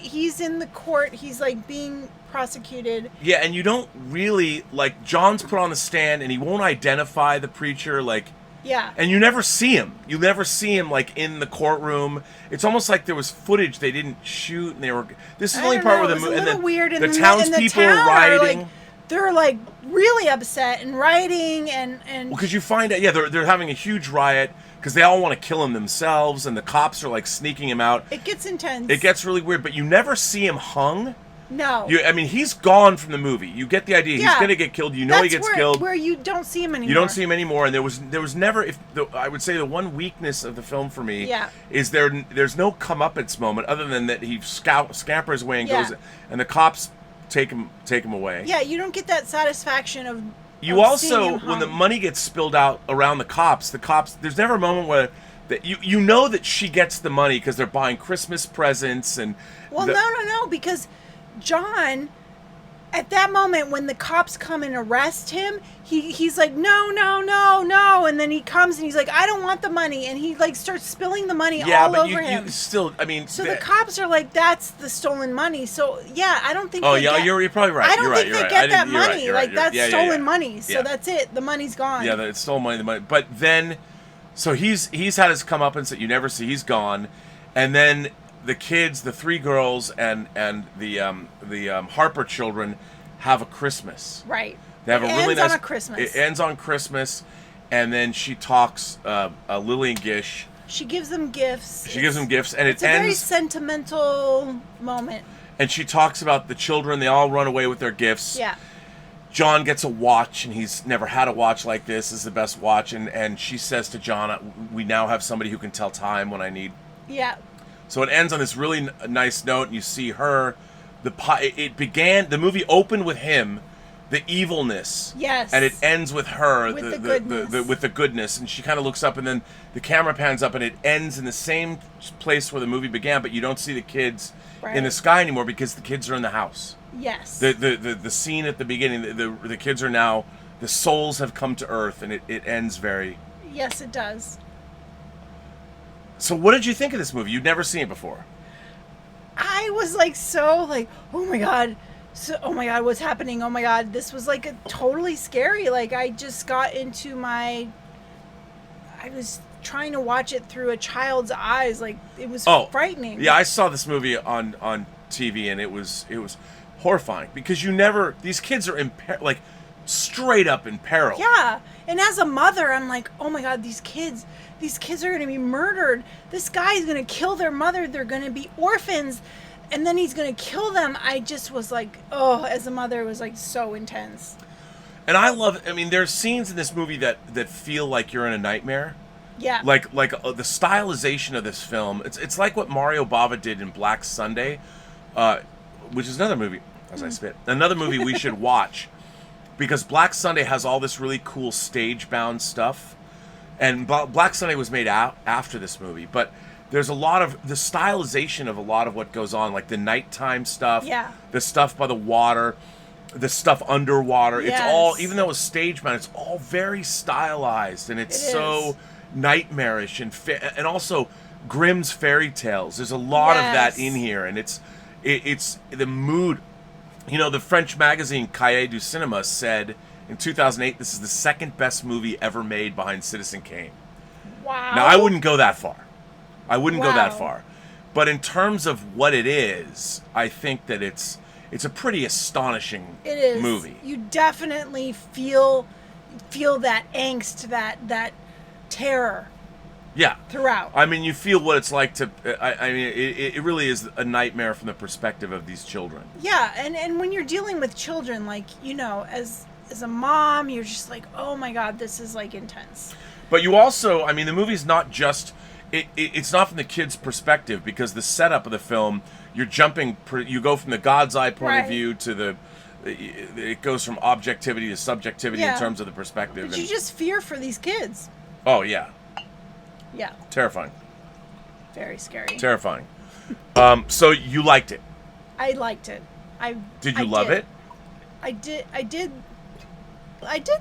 the court. He's like being prosecuted. Yeah, and you don't really like John's put on the stand, and he won't identify the preacher. Like. Yeah. And you never see him. You never see him like in the courtroom. It's almost like there was footage they didn't shoot, and they were. This is the only part where the movie. And weird. And the townspeople are rioting. They're like really upset and rioting and because you find out they're having a huge riot because they all want to kill him themselves, and the cops are like sneaking him out. It gets intense. It gets really weird, but you never see him hung. No. He's gone from the movie. You get the idea. He's going to get killed. He gets killed. Where you don't see him anymore. You don't see him anymore, and there was never. I would say the one weakness of the film for me is there's no comeuppance moment other than that he scampers away and goes, and the cops take him away. Yeah, you don't get that satisfaction of. You also, when the money gets spilled out around the cops, there's never a moment where that you know that she gets the money because they're buying Christmas presents and. Well, no, because John, at that moment when the cops come and arrest him, he's like, no, and then he comes and he's like, I don't want the money, and he like starts spilling the money all over him. So the cops are like, that's the stolen money. So yeah, I don't think. You're probably right. I don't think they get that money. That's stolen money. Yeah. So that's it. The money's gone. Yeah, it's stolen money. The money, but then, so he's had his comeuppance that you never see. He's gone, and then the kids, the three girls, and the Harper children have a Christmas. Right. They have It a really ends nice. on a Christmas. It ends on Christmas, and then she talks. Lillian Gish. She gives them gifts. She gives them gifts, and it's it a ends. very sentimental moment. And she talks about the children. They all run away with their gifts. Yeah. John gets a watch, and he's never had a watch like this. This is the best watch. And she says to John, we now have somebody who can tell time when I need. Yeah. So it ends on this really nice note, and you see her. The movie opened with him, the evilness. Yes. And it ends with her, With the goodness. with the goodness. And she kind of looks up, and then the camera pans up, and it ends in the same place where the movie began, but you don't see the kids in the sky anymore because the kids are in the house. Yes. The scene at the beginning, the kids are now, the souls have come to Earth, and it ends very... Yes, it does. So what did you think of this movie? You'd never seen it before. I was like, oh my God. So, oh my God, what's happening? Oh my God. This was like a totally scary. Like, I just got into I was trying to watch it through a child's eyes. Like, it was frightening. Yeah, I saw this movie on TV, and it was horrifying because these kids are straight up in peril. Yeah. And as a mother, I'm like, oh my God, these kids are going to be murdered. This guy is going to kill their mother. They're going to be orphans. And then he's going to kill them. I just was like, as a mother, it was like so intense. And there's scenes in this movie that feel like you're in a nightmare. Yeah. Like the stylization of this film. It's like what Mario Bava did in Black Sunday, which is another movie, I spit. Another movie we should watch. Because Black Sunday has all this really cool stage-bound stuff. And Black Sunday was made out after this movie. But there's a lot of the stylization of a lot of what goes on, like the nighttime stuff, the stuff by the water, the stuff underwater. Yes. It's all, even though it's stage-bound, it's all very stylized. And it's so nightmarish. And also Grimm's fairy tales. There's a lot of that in here. And it's the mood. You know, the French magazine Cahiers du Cinéma said in 2008, this is the second best movie ever made behind Citizen Kane. Wow. Now, I wouldn't go that far. Go that far. But in terms of what it is, I think that it's a pretty astonishing movie. You definitely feel that angst, that terror. Yeah. Throughout. I mean, you feel what it's like to... it really is a nightmare from the perspective of these children. Yeah, and when you're dealing with children, like, you know, as a mom, you're just like, oh my God, this is, like, intense. But you also... the movie's not just... It's not from the kid's perspective, because the setup of the film, you're jumping... You go from the God's eye point of view to the... It goes from objectivity to subjectivity in terms of the perspective. But you just fear for these kids. Oh, yeah. Yeah. Terrifying. Very scary. Terrifying. So you liked it? I liked it. Did you love it? I did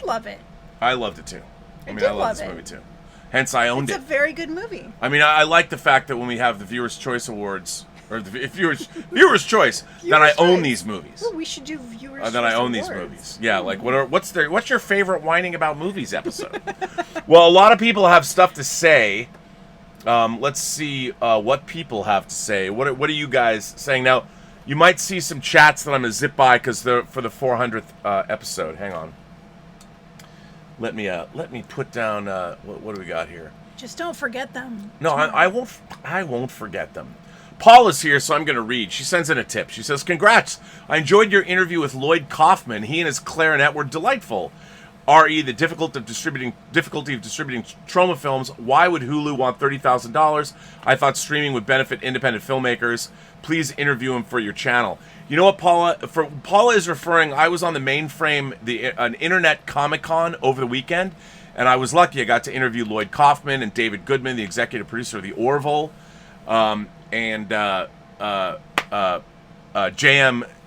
love it. I loved it too. I love this movie too. Hence, I owned it. It's a very good movie. I like the fact that when we have the Viewers' Choice Awards, or the Viewers' Choice, that I own these movies. Ooh, we should do Viewers' Choice That I own Awards. these movies. Yeah, like what's your favorite whining about movies episode? Well, a lot of people have stuff to say. Let's see what people have to say. What are you guys saying now? You might see some chats that I'm gonna zip by because they're for the 400th episode. Hang on. Let me put down what do we got here? Just don't forget them. No, I won't forget them. Paul is here, so I'm going to read. She sends in a tip. She says, "Congrats! I enjoyed your interview with Lloyd Kaufman. He and his clarinet were delightful. R.E. the difficulty of distributing trauma films. Why would Hulu want $30,000? I thought streaming would benefit independent filmmakers. Please interview him for your channel." You know what, Paula is referring. I was on the Mainframe, an internet Comic-Con over the weekend, and I was lucky. I got to interview Lloyd Kaufman and David Goodman, the executive producer of The Orville, and J.M.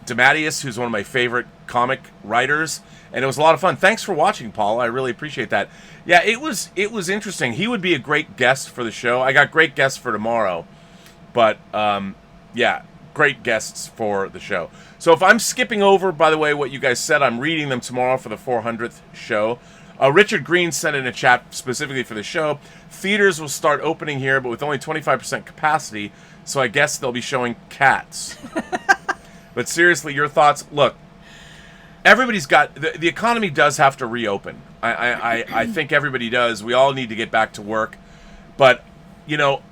DeMatteis, who's one of my favorite comic writers. And it was a lot of fun. Thanks for watching, Paul. I really appreciate that. Yeah, it was interesting. He would be a great guest for the show. I got great guests for tomorrow. But, yeah, great guests for the show. So if I'm skipping over, by the way, what you guys said, I'm reading them tomorrow for the 400th show. Richard Green said in a chat specifically for the show, theaters will start opening here, but with only 25% capacity, so I guess they'll be showing Cats. But seriously, your thoughts? Look, everybody's got... The economy does have to reopen. I think everybody does. We all need to get back to work. But, you know,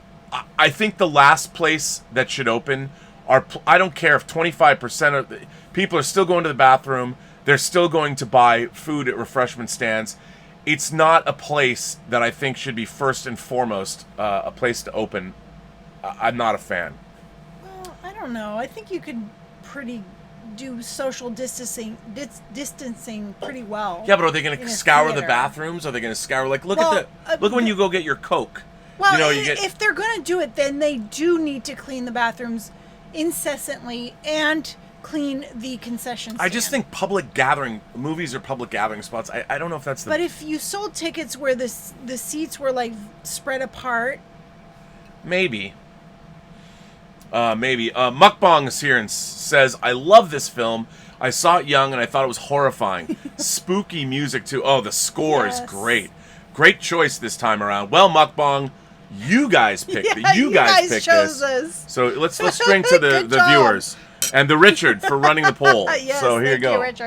I think the last place that should open are... I don't care if 25% of... People are still going to the bathroom. They're still going to buy food at refreshment stands. It's not a place that I think should be first and foremost a place to open. I'm not a fan. Well, I don't know. I think you could do social distancing pretty well. Yeah, but are they going to scour the bathrooms? Are they going to scour look at when you go get your Coke? Well, if they're going to do it, then they do need to clean the bathrooms incessantly and clean the concession stand. I just think movies are public gathering spots. I don't know if that's But if you sold tickets where the seats were spread apart, maybe. Mukbang is here and says, I love this film. I saw it young and I thought it was horrifying. Spooky music too. Oh, the score is great. Great choice this time around. Well, Mukbang, you guys picked it. You guys picked chose this. So let's drink to the viewers. And the Richard for running the poll. Yes, so here you go. Thank you,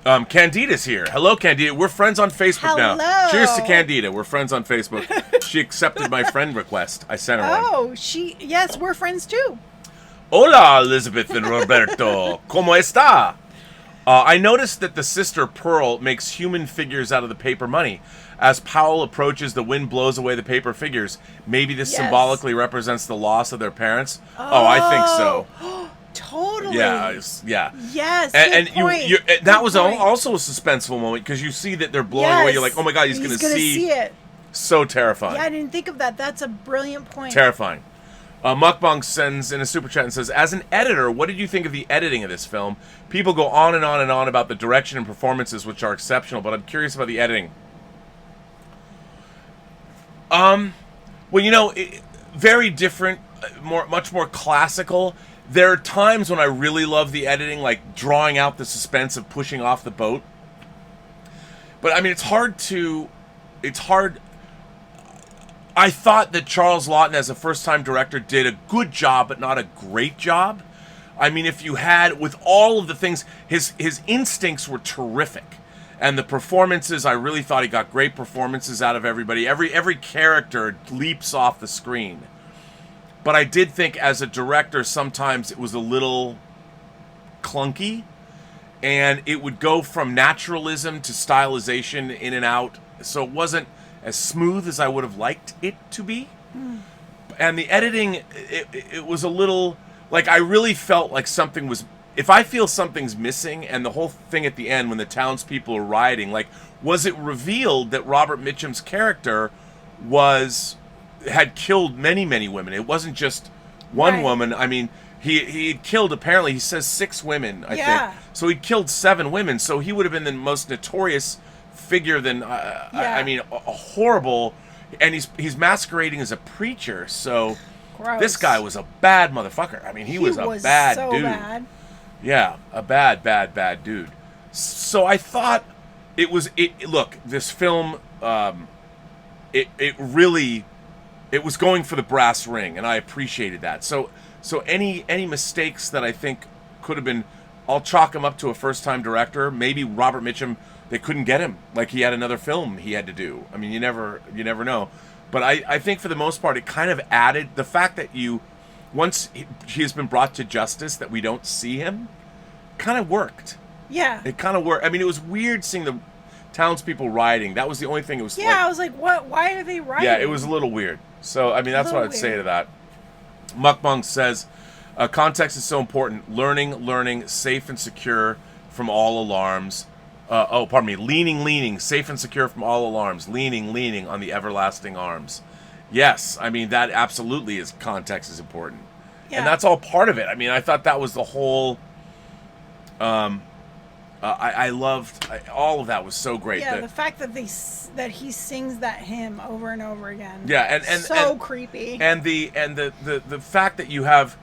Richard. Candida's here. Hello, Candida. We're friends on Facebook now. Cheers to Candida. We're friends on Facebook. She accepted my friend request. I sent her one. Oh, yes, we're friends too. Hola, Elizabeth and Roberto. ¿Cómo está? I noticed that the sister Pearl makes human figures out of the paper money. As Powell approaches, the wind blows away the paper figures. Maybe this symbolically represents the loss of their parents. Oh, I think so. Totally. Yeah. Yes. And that was also a suspenseful moment because you see that they're blowing away. You're like, oh my god, he's going to see it. So terrifying. Yeah, I didn't think of that. That's a brilliant point. Terrifying. Mukbang sends in a super chat and says, as an editor, what did you think of the editing of this film? People go on and on and on about the direction and performances, which are exceptional, but I'm curious about the editing. Well, very different, much more classical. There are times when I really love the editing, like drawing out the suspense of pushing off the boat. But, I mean, it's hard. I thought that Charles Laughton, as a first-time director, did a good job, but not a great job. I mean, if you had, with all of the things, his instincts were terrific. And the performances, I really thought he got great performances out of everybody. Every character leaps off the screen. But I did think, as a director, sometimes it was a little clunky. And it would go from naturalism to stylization in and out. So it wasn't as smooth as I would have liked it to be. And the editing, it was a little... I really felt like something was... If I feel something's missing, and the whole thing at the end when the townspeople are rioting, was it revealed that Robert Mitchum's character had killed many, many women? It wasn't just one woman. I mean, he had killed, apparently, he says 6 women, I think. So he killed 7 women, so he would have been the most notorious figure than, I mean, a horrible... And he's masquerading as a preacher, so... Gross. This guy was a bad motherfucker. I mean, he was a bad dude. Bad. Yeah, a bad dude. So I thought look, this film, it was going for the brass ring, and I appreciated that. So any mistakes that I think could have been, I'll chalk him up to a first-time director. Maybe Robert Mitchum, they couldn't get him. He had another film he had to do. I mean, you never know. But I think for the most part, it kind of added the fact that once he has been brought to justice, that we don't see him, kind of worked. Yeah. It kind of worked. I mean, it was weird seeing the townspeople rioting. That was the only thing it was I was like, what? Why are they rioting? Yeah, it was a little weird. So, I mean, that's what I'd say to that. Mukbang says, context is so important. Learning, safe and secure from all alarms. Leaning, safe and secure from all alarms. Leaning on the everlasting arms. Yes, I mean, that absolutely is, context is important. Yeah. And that's all part of it. I mean, I thought that was the whole, I loved, all of that was so great. Yeah, the fact that he sings that hymn over and over again. Yeah, and creepy. And the fact that you have,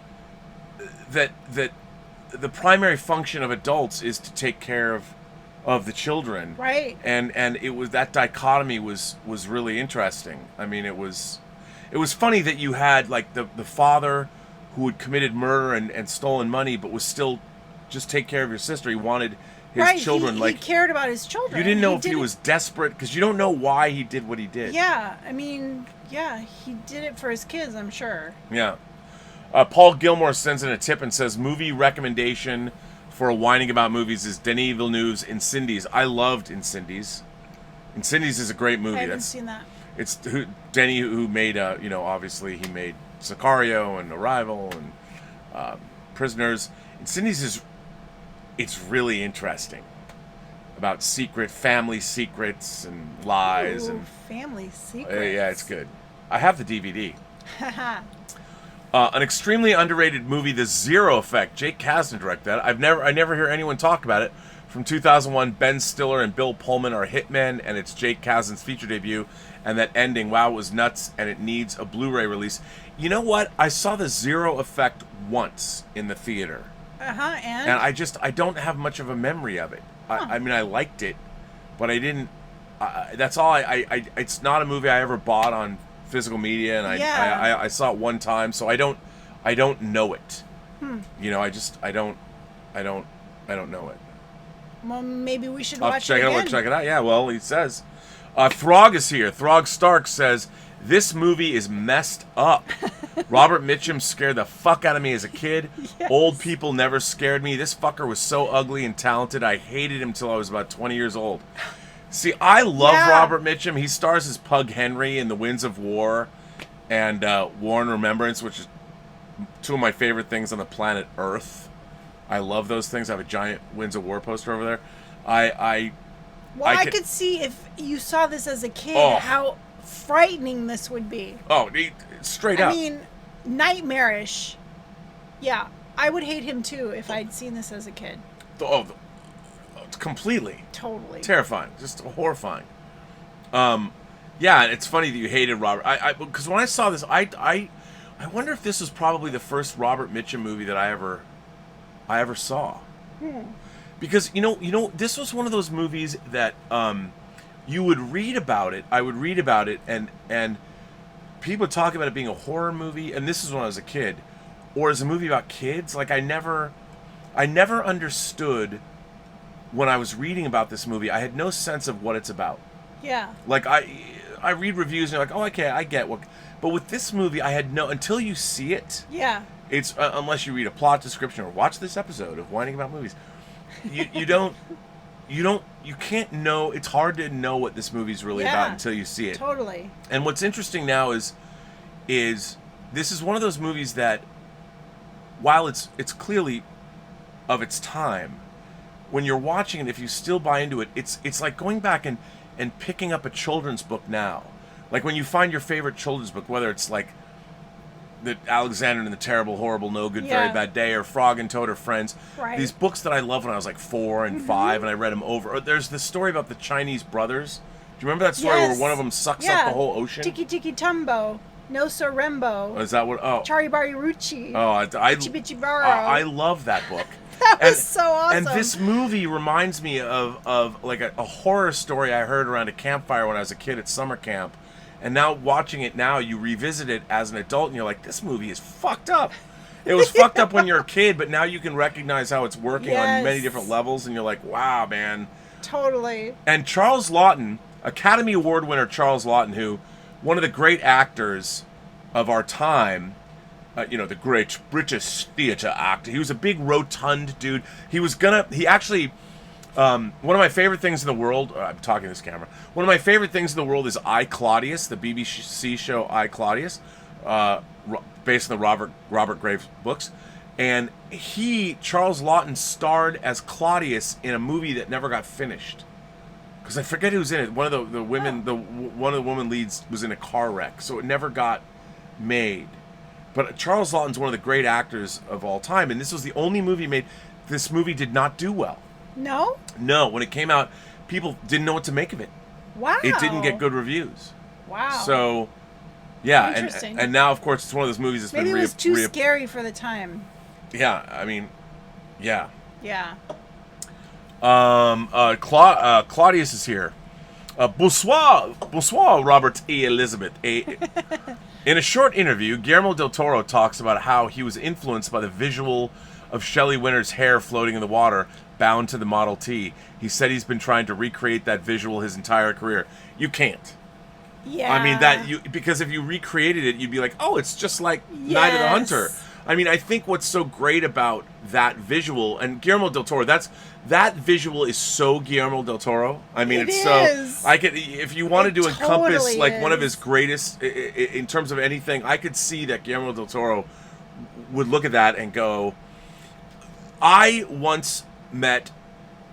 that the primary function of adults is to take care of of the children. Right. And it was, that dichotomy was really interesting. I mean, it was funny that you had like the father who had committed murder and stolen money, but was still just take care of your sister. He wanted his children. He cared about his children. You didn't know if he was desperate, because you don't know why he did what he did. Yeah, I mean, yeah, he did it for his kids, I'm sure. Yeah. Paul Gilmore sends in a tip and says, movie recommendation for a whining about movies is Denis Villeneuve's Incendies. I loved Incendies. Incendies is a great movie. I haven't seen that. It's Denis who made, obviously he made Sicario and Arrival and Prisoners. Incendies it's really interesting about family secrets and lies. Ooh, and family secrets. Yeah, it's good. I have the DVD. An extremely underrated movie, The Zero Effect. Jake Kasdan directed that. I never hear anyone talk about it. From 2001, Ben Stiller and Bill Pullman are hitmen, and it's Jake Kasdan's feature debut. And that ending, wow, it was nuts, and it needs a Blu-ray release. You know what? I saw The Zero Effect once in the theater. And I don't have much of a memory of it. I mean, I liked it, but I didn't. That's all. It's not a movie I ever bought on physical media, and I saw it one time, so I don't know it. You know, I don't know it. Well, maybe we should I'll watch check it again. Check it out. Yeah. Well, he says. Throg is here. Throg Stark says, this movie is messed up. Robert Mitchum scared the fuck out of me as a kid. Yes. Old people never scared me. This fucker was so ugly and talented. I hated him till I was about 20 years old. See, I love Robert Mitchum. He stars as Pug Henry in The Winds of War and War and Remembrance, which is two of my favorite things on the planet Earth. I love those things. I have a giant Winds of War poster over there. I could see if you saw this as a kid, how frightening this would be. Oh, straight up. I mean, nightmarish. Yeah, I would hate him too if I'd seen this as a kid. Completely. Totally. Terrifying. Just horrifying. Yeah, it's funny that you hated Robert. Because when I saw this, I wonder if this was probably the first Robert Mitchum movie that I ever saw. Because this was one of those movies that you would read about it. I would read about it, and people would talk about it being a horror movie. And this is when I was a kid, or as a movie about kids. Like I never understood when I was reading about this movie. I had no sense of what it's about. Yeah. Like I read reviews and you're like, oh, okay, I get what. But with this movie, I had no until you see it. Yeah. It's unless you read a plot description or watch this episode of Whining About Movies. You can't know. It's hard to know what this movie's really about until you see it. Totally. And what's interesting now is this is one of those movies that, while it's clearly of its time, when you're watching it, if you still buy into it, it's like going back and picking up a children's book now. Like when you find your favorite children's book, whether it's like the Alexander and the Terrible, Horrible, No Good, Very Bad Day, or Frog and Toad or Friends. Right. These books that I loved when I was like 4 and 5, and I read them over. Or there's the story about the Chinese brothers. Do you remember that story where one of them sucks up the whole ocean? Tiki Tiki Tumbo, No Sorembo. Is that what? Oh. Chari Rucci. Oh, Bichi Bichi Baro. I love that book. That was so awesome. And this movie reminds me of like a horror story I heard around a campfire when I was a kid at summer camp. And now watching it now, you revisit it as an adult, and you're like, this movie is fucked up. It was fucked up when you're a kid, but now you can recognize how it's working on many different levels, and you're like, wow, man. Totally. And Charles Laughton, Academy Award winner Charles Laughton, who, one of the great actors of our time, the great British theatre actor. He was a big, rotund dude. He actually... one of my favorite things in the world, I'm talking to this camera, one of my favorite things in the world is I, Claudius, the BBC show I, Claudius, based on the Robert Graves books. And Charles Laughton, starred as Claudius in a movie that never got finished. Because I forget who's in it. One of the women, one of the woman leads was in a car wreck, so it never got made. But Charles Laughton's one of the great actors of all time, and this was the only movie made. This movie did not do well. No? No, when it came out, people didn't know what to make of it. Wow. It didn't get good reviews. Wow. So, yeah, interesting. And now, of course, it's one of those movies that's maybe been... it was too scary for the time. Yeah, I mean, yeah. Yeah. Claudius is here. Bonsoir, Robert E. Elizabeth. In a short interview, Guillermo del Toro talks about how he was influenced by the visual of Shelley Winter's hair floating in the water, bound to the Model T. He said he's been trying to recreate that visual his entire career. You can't. Yeah. I mean, because if you recreated it, you'd be like, oh, it's just like Night of the Hunter. I mean, I think what's so great about that visual, and Guillermo del Toro, that visual is so Guillermo del Toro. I mean, it's so if you wanted to encompass like one of his greatest in terms of anything, I could see that Guillermo del Toro would look at that and go, I once met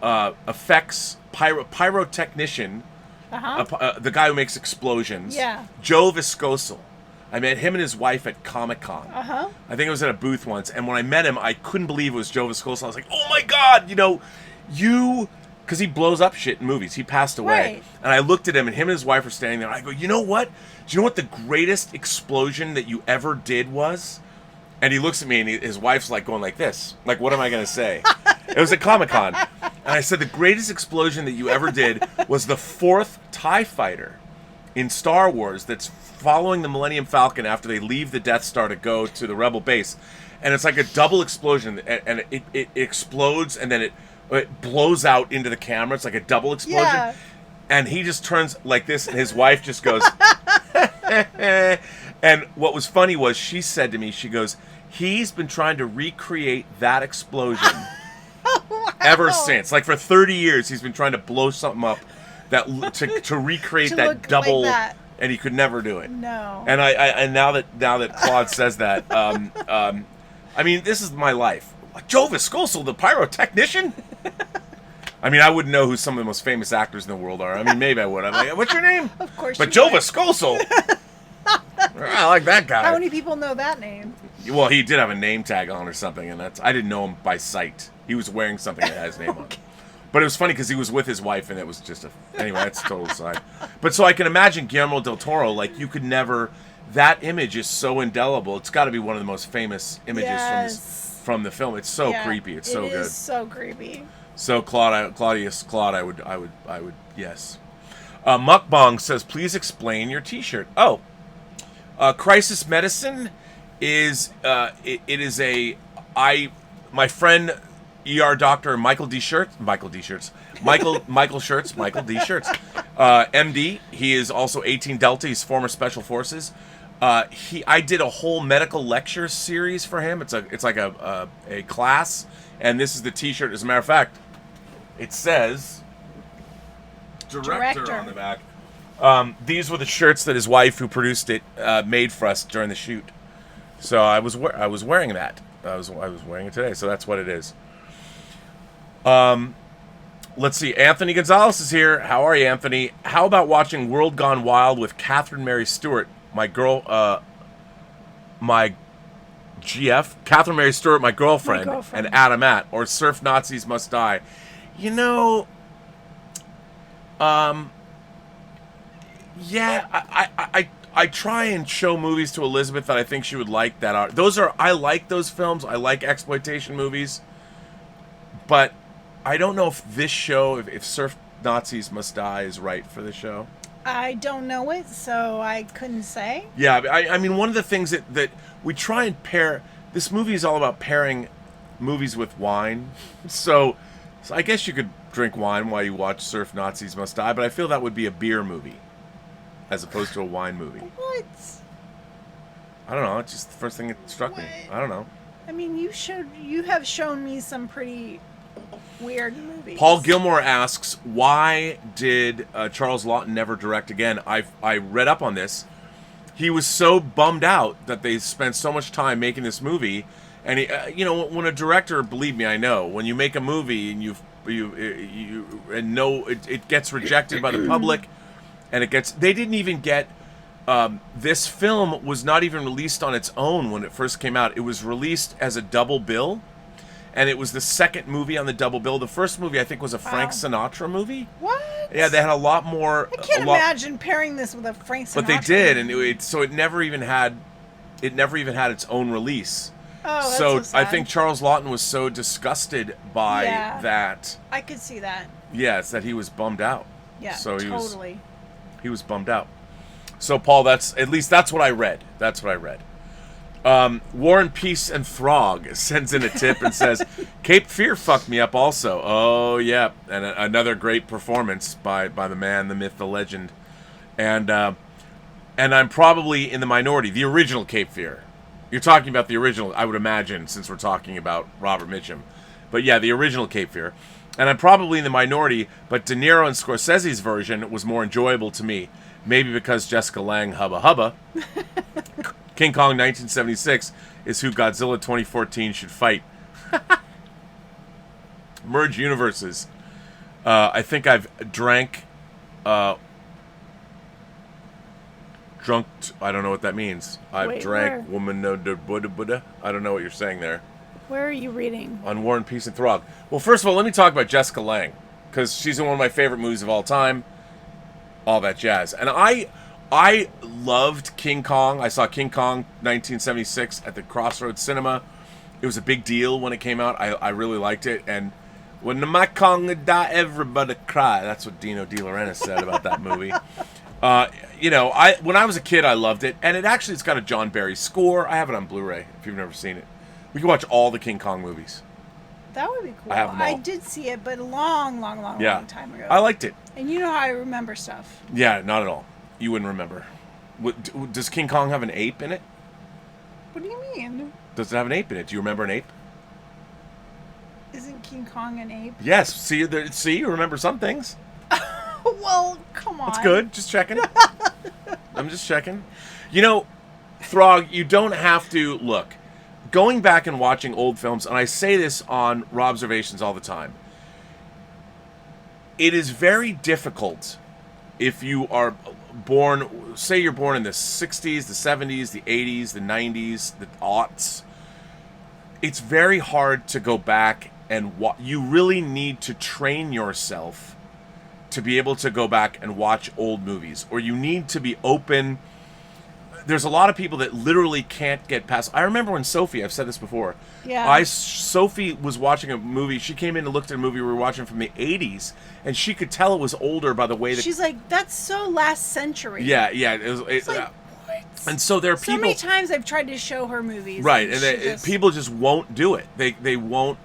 effects pyrotechnician, the guy who makes explosions, Joe Viscoso. I met him and his wife at Comic-Con. I think it was at a booth once, and when I met him, I couldn't believe it was Joe Viscoso. I was like, oh my God, because he blows up shit in movies. He passed away. Right. And I looked at him, and him and his wife were standing there, and I go, you know what? Do you know what the greatest explosion that you ever did was? And he looks at me, and his wife's like going like this. Like, what am I going to say? It was at Comic-Con. And I said, the greatest explosion that you ever did was the fourth TIE fighter in Star Wars that's following the Millennium Falcon after they leave the Death Star to go to the Rebel base. And it's like a double explosion, and it explodes, and then it blows out into the camera. It's like a double explosion. Yeah. And he just turns like this, and his wife just goes... And what was funny was she said to me, she goes, he's been trying to recreate that explosion ever since. Like for 30 years, he's been trying to blow something up to recreate that double, like that. And he could never do it. No. And I now that Claude says that, I mean, this is my life. Joe Viscoso, the pyrotechnician. I mean, I wouldn't know who some of the most famous actors in the world are. I mean, maybe I would. I'm like, what's your name? Of course. But Joe Viscoso. I like that guy. How many people know that name? Well, he did have a name tag on or something, and I didn't know him by sight. He was wearing something that had his name on. But it was funny because he was with his wife, and it was just anyway, that's a total side. But so I can imagine Guillermo del Toro, like you could never, that image is so indelible. It's got to be one of the most famous images from the film. It's so creepy. It's so good. It is so creepy. So Claude, I would, yes. Mukbang says, please explain your T-shirt. Oh, Crisis Medicine is my friend ER doctor Michael D. Shirts, MD. He is also 18 Delta. He's former Special Forces. I did a whole medical lecture series for him. It's like a class, and this is the T-shirt. As a matter of fact, it says director on the back. These were the shirts that his wife, who produced it, made for us during the shoot. So I was wearing that. I was wearing it today. So that's what it is. Let's see. Anthony Gonzalez is here. How are you, Anthony? How about watching World Gone Wild with Catherine Mary Stewart, my Catherine Mary Stewart, my girlfriend, and Adam Att, or Surf Nazis Must Die? You know, yeah, I try and show movies to Elizabeth that I think she would like. I like those films. I like exploitation movies, but I don't know if this show, if Surf Nazis Must Die, is right for the show. I don't know it, so I couldn't say. Yeah, I mean, one of the things that we try and pair. This movie is all about pairing movies with wine, so I guess you could drink wine while you watch Surf Nazis Must Die, but I feel that would be a beer movie as opposed to a wine movie. What? I don't know. It's just the first thing that struck me. I don't know. I mean, you have shown me some pretty weird movies. Paul Gilmore asks, why did Charles Laughton never direct again? I read up on this. He was so bummed out that they spent so much time making this movie, and he, when a director, believe me, I know, when you make a movie and it gets rejected by the public, and they didn't even get. This film was not even released on its own when it first came out. It was released as a double bill, and it was the second movie on the double bill. The first movie, I think, was a Frank Sinatra movie. What? Yeah, they had a lot more. I can't imagine pairing this with a Frank Sinatra. But they did, and so it never even had its own release. Oh, that's so so sad. I think Charles Laughton was so disgusted by that. I could see that. Yes, that he was bummed out. Yeah, so totally. He was bummed out. So Paul, that's what I read. That's what I read. War and Peace and Throg sends in a tip and says, Cape Fear fucked me up also. Oh, yeah. And another great performance by the man, the myth, the legend. And I'm probably in the minority. The original Cape Fear. You're talking about the original, I would imagine, since we're talking about Robert Mitchum. But yeah, the original Cape Fear. And I'm probably in the minority, but De Niro and Scorsese's version was more enjoyable to me. Maybe because Jessica Lange, hubba hubba. King Kong 1976 is who Godzilla 2014 should fight. Merge universes. I think I've drunk, I don't know what that means. I've drank, woman no Buddha Buddha. I don't know what you're saying there. Where are you reading? On War and Peace and Throg. Well, first of all, let me talk about Jessica Lange, because she's in one of my favorite movies of all time. All that jazz. And I loved King Kong. I saw King Kong 1976 at the Crossroads Cinema. It was a big deal when it came out. I really liked it. And when my Kong would die, everybody cry. That's what Dino De Laurentiis said about that movie. When I was a kid, I loved it. And it's got a John Barry score. I have it on Blu-ray if you've never seen it. We can watch all the King Kong movies. That would be cool. I have them all. I did see it, but a long time ago. I liked it. And you know how I remember stuff. Yeah, not at all. You wouldn't remember. Does King Kong have an ape in it? What do you mean? Does it have an ape in it? Do you remember an ape? Isn't King Kong an ape? Yes. See, you remember some things. Well, come on. That's good. Just checking. I'm just checking. Throg, you don't have to look. Going back and watching old films, and I say this on Robservations all the time, it is very difficult if you are born, say you're born in the 60s, the 70s, the 80s, the 90s, the aughts. It's very hard to go back and you really need to train yourself to be able to go back and watch old movies, or you need to be open. There's a lot of people that literally can't get past. I remember when Sophie, I've said this before. Yeah. Sophie was watching a movie. She came in and looked at a movie we were watching from the 80s, and she could tell it was older by the way that. She's like, that's so last century. Yeah. It's like, what? And so there are people. So many times I've tried to show her movies. Right, and people just won't do it. They won't.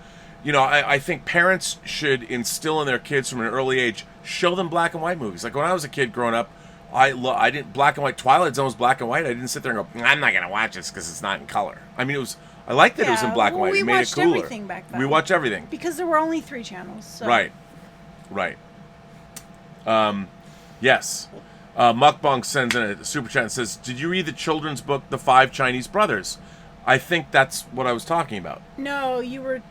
I think parents should instill in their kids from an early age, show them black and white movies. Like when I was a kid growing up, I didn't black and white. Twilight Zone was black and white. I didn't sit there and go, I'm not gonna watch this because it's not in color. I mean, I liked that it was in black and white. It made it cooler. We watched everything back then. We watched everything because there were only 3 channels. So. Right. Yes. Mukbang sends in a super chat and says, "Did you read the children's book, The 5 Chinese Brothers?" I think that's what I was talking about. No, you were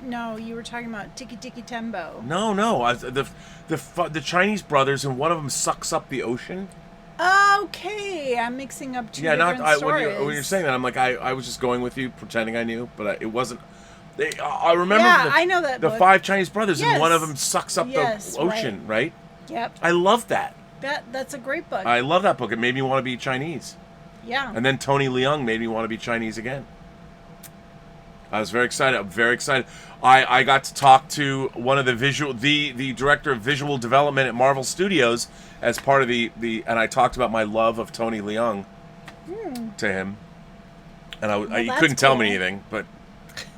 talking about Tiki Tiki Tembo. No, the Chinese brothers, and one of them sucks up the ocean. Okay, I'm mixing up two different stories. When you're saying that, I'm like, I was just going with you, pretending I knew, but it wasn't. I remember. Yeah, I know that. The book. 5 Chinese brothers, yes. and one of them sucks up the ocean, right? Yep. I love that. That's a great book. I love that book. It made me want to be Chinese. Yeah. And then Tony Leung made me want to be Chinese again. I was very excited. I'm very excited. I got to talk to one of the director of visual development at Marvel Studios as part of and I talked about my love of Tony Leung to him. And he couldn't tell me anything, but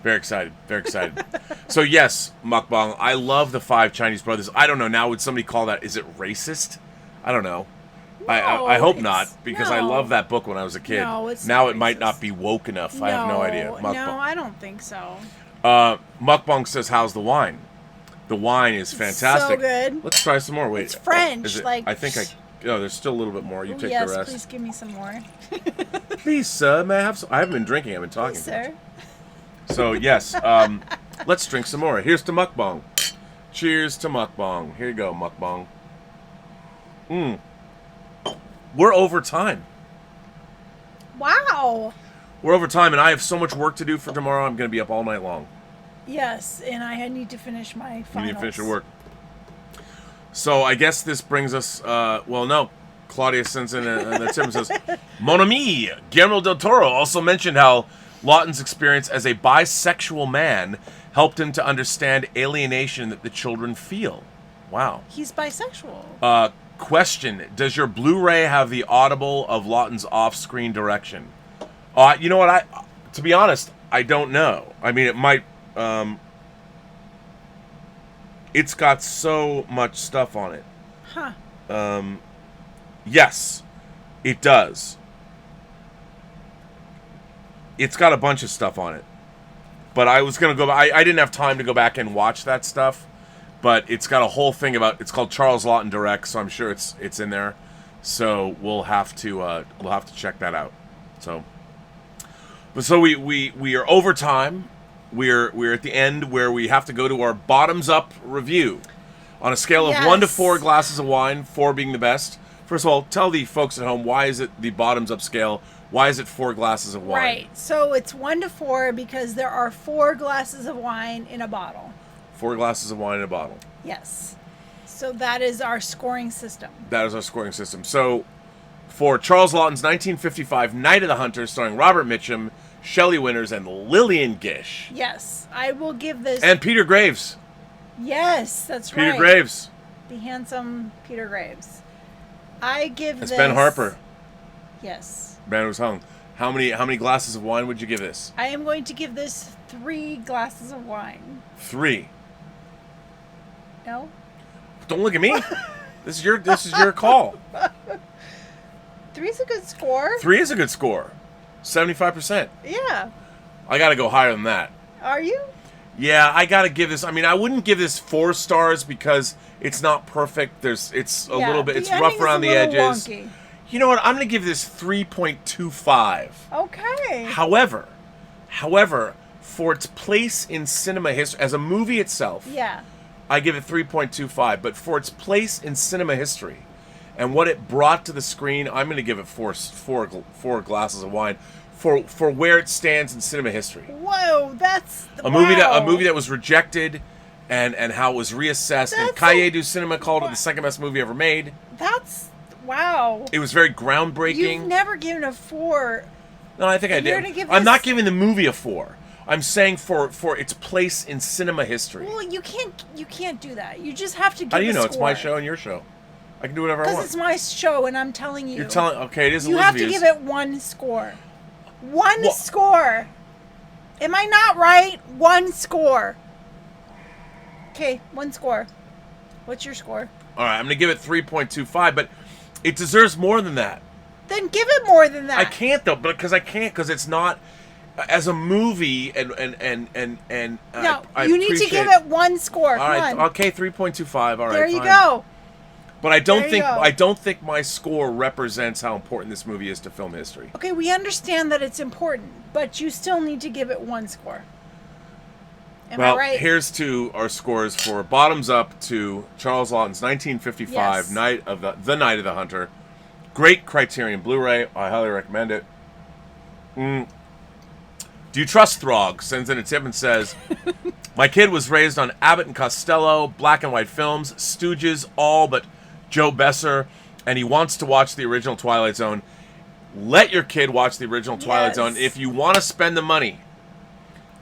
very excited. Very excited. So yes, Mukbang, I love the 5 Chinese brothers. I don't know, now would somebody call that, is it racist? I don't know. No, I hope not, because I loved that book when I was a kid. No, it's now not it racist. might not be woke enough. I have no idea. No, I don't think so. Mukbang says, "How's the wine?" The wine is fantastic. So good. Let's try some more. Wait, it's French. There's still a little bit more. You take the rest. Yes, please give me some more. Please, sir, may I have some? I haven't been drinking. I've been talking. Please, sir. So yes, let's drink some more. Here's to Mukbang. Cheers to Mukbang. Here you go, Mukbang. We're over time. Wow. We're over time, and I have so much work to do for tomorrow. I'm going to be up all night long. Yes, and I need to finish my finals. You need to finish your work. So I guess this brings us, no. Claudia sends in a tip and says, Mon ami, Guillermo del Toro also mentioned how Laughton's experience as a bisexual man helped him to understand alienation that the children feel. Wow. He's bisexual. Question: does your Blu-ray have the audible of Laughton's off-screen direction? You know what? To be honest, I don't know. I mean, it might. It's got so much stuff on it. Huh. Yes, it does. It's got a bunch of stuff on it. But I was gonna go. I didn't have time to go back and watch that stuff. But it's got a whole thing about. It's called Charles Laughton Directs, so I'm sure it's in there. So we'll have to check that out. So we are over time. We're at the end where we have to go to our bottoms up review on a scale of 1 to 4 glasses of wine, 4 being the best. First of all, tell the folks at home, why is it the bottoms up scale? Why is it 4 glasses of wine? Right. So it's 1 to 4 because there are 4 glasses of wine in a bottle. 4 glasses of wine in a bottle. Yes. So that is our scoring system. That is our scoring system. So for Charles Laughton's 1955 Night of the Hunter, starring Robert Mitchum, Shelley Winters, and Lillian Gish. Yes. I will give this... And Peter Graves. Yes, that's right. Peter Graves. The handsome Peter Graves. I give this... It's Ben Harper. Yes. Ben was hung. How many glasses of wine would you give this? I am going to give this 3 glasses of wine. 3. No? Don't look at me. This is your call. 3 is a good score. 3 is a good score. 75%. Yeah. I got to go higher than that. Are you? Yeah, I got to give this. I mean, I wouldn't give this 4 stars because it's not perfect. It's a little bit. It's rough around the edges. Wonky. You know what? I'm going to give this 3.25. Okay. However, for its place in cinema history as a movie itself, yeah, I give it 3.25. But for its place in cinema history and what it brought to the screen, I'm going to give it four glasses of wine for where it stands in cinema history. Whoa, that's a movie that was rejected and how it was reassessed. And Cahiers du Cinema called it the second best movie ever made. That's wow. It was very groundbreaking. You've never given a 4. No, I think I did. I'm not giving the movie a 4. I'm saying for its place in cinema history. Well, you can't do that. You just have to give How do you know? score. It's my show and your show. I can do whatever I want. Because it's my show and I'm telling you. You're telling... Okay, it is You have to give it 1 score. 1 score. Am I not right? 1 score. Okay, 1 score. What's your score? All right, I'm going to give it 3.25, but it deserves more than that. Then give it more than that. I can't though, because it's not as a movie and no, you need to give it 1 score. All right, okay, 3.25. All right, there you fine. go. But I don't think my score represents how important this movie is to film history. Okay, we understand that it's important, but you still need to give it 1 score. Am I right? Here's to our scores for bottoms up to Charles Laughton's 1955 Night of the Night of the Hunter. Great Criterion Blu-ray. I highly recommend it. Do you trust Throg? Sends in a tip and says, my kid was raised on Abbott and Costello, black and white films, Stooges, all but Joe Besser, and he wants to watch the original Twilight Zone. Let your kid watch the original Twilight Zone if you want to spend the money.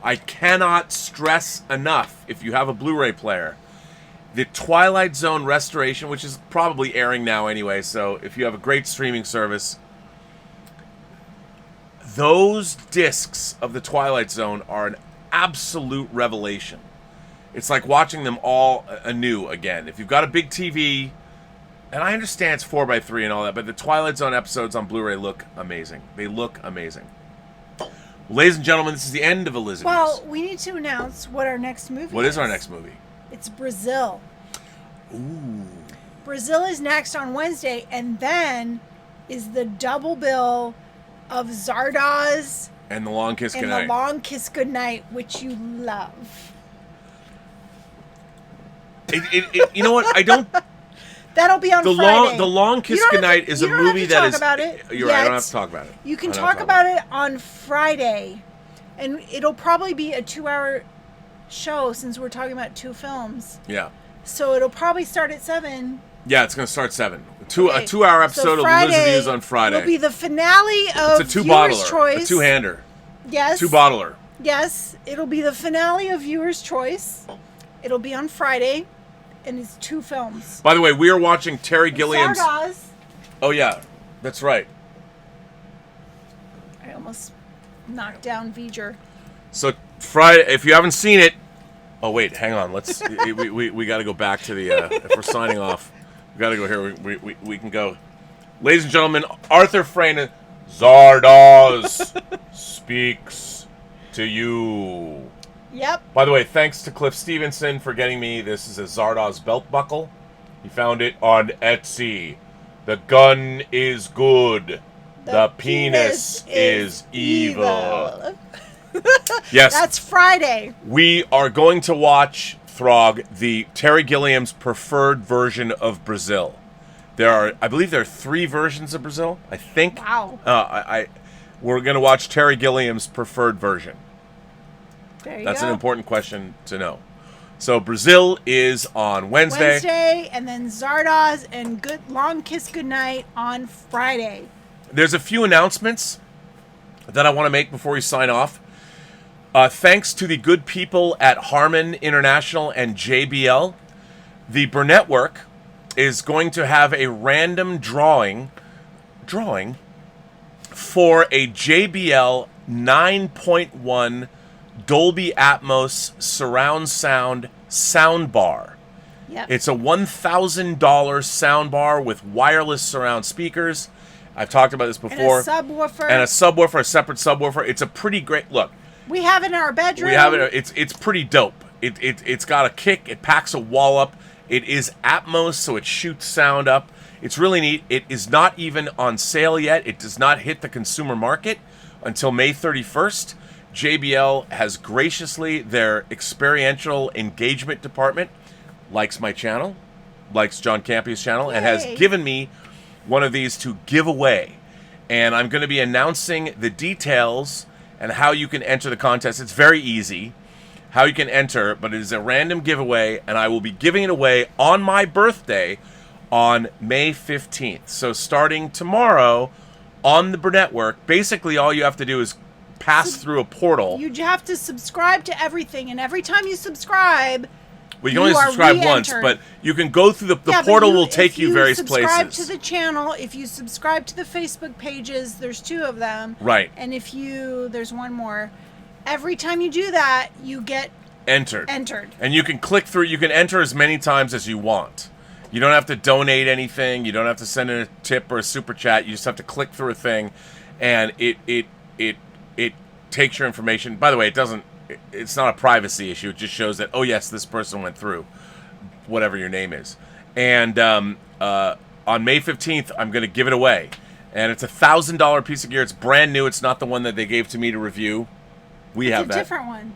I cannot stress enough, if you have a Blu-ray player, the Twilight Zone restoration, which is probably airing now anyway, so if you have a great streaming service, those discs of the Twilight Zone are an absolute revelation. It's like watching them all anew again. If you've got a big TV, and I understand it's 4x3 and all that, but the Twilight Zone episodes on Blu-ray look amazing. They look amazing. Ladies and gentlemen, this is the end of Elizabeth. Well, we need to announce what our next movie is. What is our next movie? It's Brazil. Ooh. Brazil is next on Wednesday, and then is the double bill of Zardoz and The Long Kiss and Goodnight. The Long Kiss Goodnight, which you love. You know what? I don't... That'll be on Friday. The Long Kiss Goodnight is a movie that is... About it You're right, I don't have to talk about it. You can talk about it on Friday, and it'll probably be a 2-hour show since we're talking about 2 films. Yeah. So it'll probably start at 7. Yeah, it's going to start 7. A 2-hour episode of Elizabeth on Friday. It'll be the finale of it's a Viewer's Choice. A two-hander. Yes. 2-bottler. Yes. It'll be the finale of Viewer's Choice. It'll be on Friday, and it's 2 films. By the way, we are watching Terry Gilliam's... Zardoz. Oh, yeah. That's right. I almost knocked down V'ger. So, Friday, if you haven't seen it... Oh, wait, hang on. Let's... we got to go back to the... if we're signing off, we got to go here. We can go. Ladies and gentlemen, Arthur Frayne, Zardoz speaks to you. Yep. By the way, thanks to Cliff Stevenson for getting me. This is a Zardoz belt buckle. He found it on Etsy. The gun is good. The penis is evil. Yes. That's Friday. We are going to watch, Throg, the Terry Gilliam's preferred version of Brazil. I believe there are 3 versions of Brazil, I think. Wow. We're going to watch Terry Gilliam's preferred version. That's an important question to know. So Brazil is on Wednesday. And then Zardoz and Long Kiss Goodnight on Friday. There's a few announcements that I want to make before we sign off. Thanks to the good people at Harman International and JBL, the Burnettwork is going to have a random drawing for a JBL 9.1 Dolby Atmos surround sound bar. Yep. It's a $1,000 sound bar with wireless surround speakers. I've talked about this before. And a subwoofer. A separate subwoofer. It's a pretty great look. We have it in our bedroom. We have it. It's pretty dope. It's got a kick. It packs a wall up. It is Atmos, so it shoots sound up. It's really neat. It is not even on sale yet. It does not hit the consumer market until May 31st. JBL has graciously, their experiential engagement department, likes my channel, likes John Campion's channel, and has given me one of these to give away. And I'm going to be announcing the details and how you can enter the contest. It's very easy how you can enter, but it is a random giveaway, and I will be giving it away on my birthday on May 15th. So starting tomorrow on the Burnettwork, basically all you have to do is pass through a portal. You have to subscribe to everything, and every time you subscribe, well, you can only subscribe once, but you can go through the portal. Will take you various places. If you subscribe to the channel, if you subscribe to the Facebook pages, there's 2 of them, right? And there's one more. Every time you do that, you get entered, and you can click through. You can enter as many times as you want. You don't have to donate anything. You don't have to send in a tip or a super chat. You just have to click through a thing, and it takes your information. By the way, it's not a privacy issue. It just shows that, oh yes, this person went through, whatever your name is. And on May 15th, I'm going to give it away, and it's a $1,000 piece of gear. It's brand new. It's not the one that they gave to me to review. We have that. It's a different one.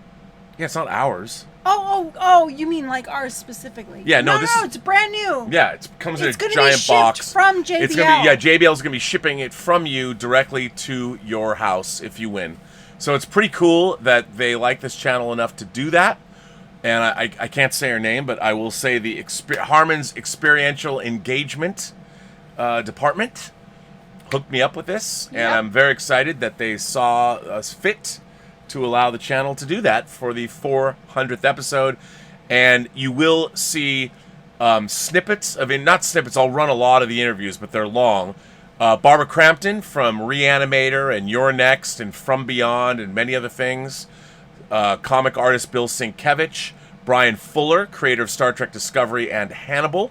Yeah, it's not ours. Oh! You mean like ours specifically? Yeah, no, it's brand new. Yeah, it comes in a giant box. It's from JBL. It's gonna be JBL is gonna be shipping it from you directly to your house if you win. So it's pretty cool that they like this channel enough to do that. And I can't say her name, but I will say the Harman's Experiential Engagement Department hooked me up with this, and I'm very excited that they saw us fit to allow the channel to do that for the 400th episode. And you will see snippets of it. Not snippets, I'll run a lot of the interviews, but they're long. Barbara Crampton from Reanimator and You're Next and From Beyond and many other things. Comic artist Bill Sienkiewicz. Brian Fuller, creator of Star Trek Discovery and Hannibal.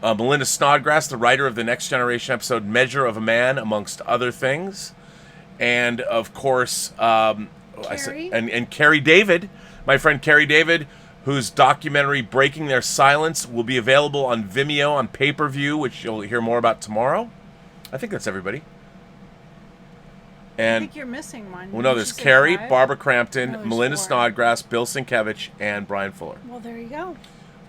Melinda Snodgrass, the writer of the Next Generation episode Measure of a Man, amongst other things. And, of course, Carrie David, my friend Carrie David, whose documentary Breaking Their Silence will be available on Vimeo on pay-per-view, which you'll hear more about tomorrow. I think that's everybody. And I think you're missing one. Well, no, there's Carrie, Barbara Crampton, Melinda Snodgrass, Bill Sienkiewicz, and Brian Fuller. Well, there you go.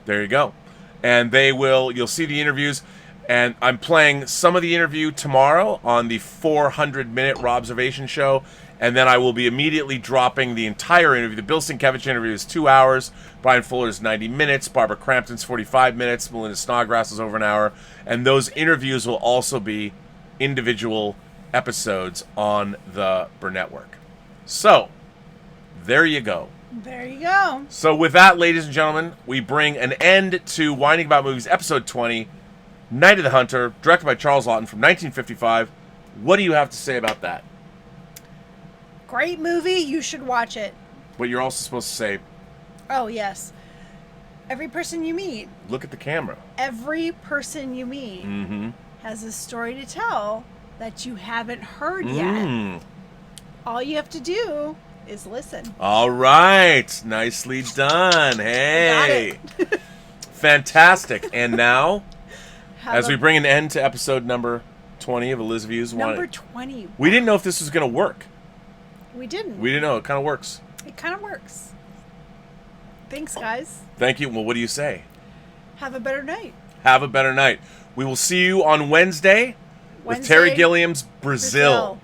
There you go. And you'll see the interviews. And I'm playing some of the interview tomorrow on the 400-minute Robservations show. And then I will be immediately dropping the entire interview. The Bill Sienkiewicz interview is 2 hours. Brian Fuller's 90 minutes. Barbara Crampton's 45 minutes. Melinda Snodgrass is over an hour. And those interviews will also be individual episodes on the Burnettwork. So, there you go. There you go. So with that, ladies and gentlemen, we bring an end to Whining About Movies, episode 20, Night of the Hunter, directed by Charles Laughton from 1955. What do you have to say about that? Great movie. You should watch it. But you're also supposed to say, oh, yes. Every person you meet. Look at the camera. Every person you meet has a story to tell that you haven't heard yet. All you have to do is listen. All right. Nicely done. Hey. Got it. Fantastic. And now, as we bring an end to episode number 20 of Elizabeth's Number 20. We didn't know if this was going to work. We didn't. We didn't know. It kind of works. It kind of works. Thanks, guys. Thank you. Well, what do you say? Have a better night. Have a better night. We will see you on Wednesday with Terry Gilliam's Brazil.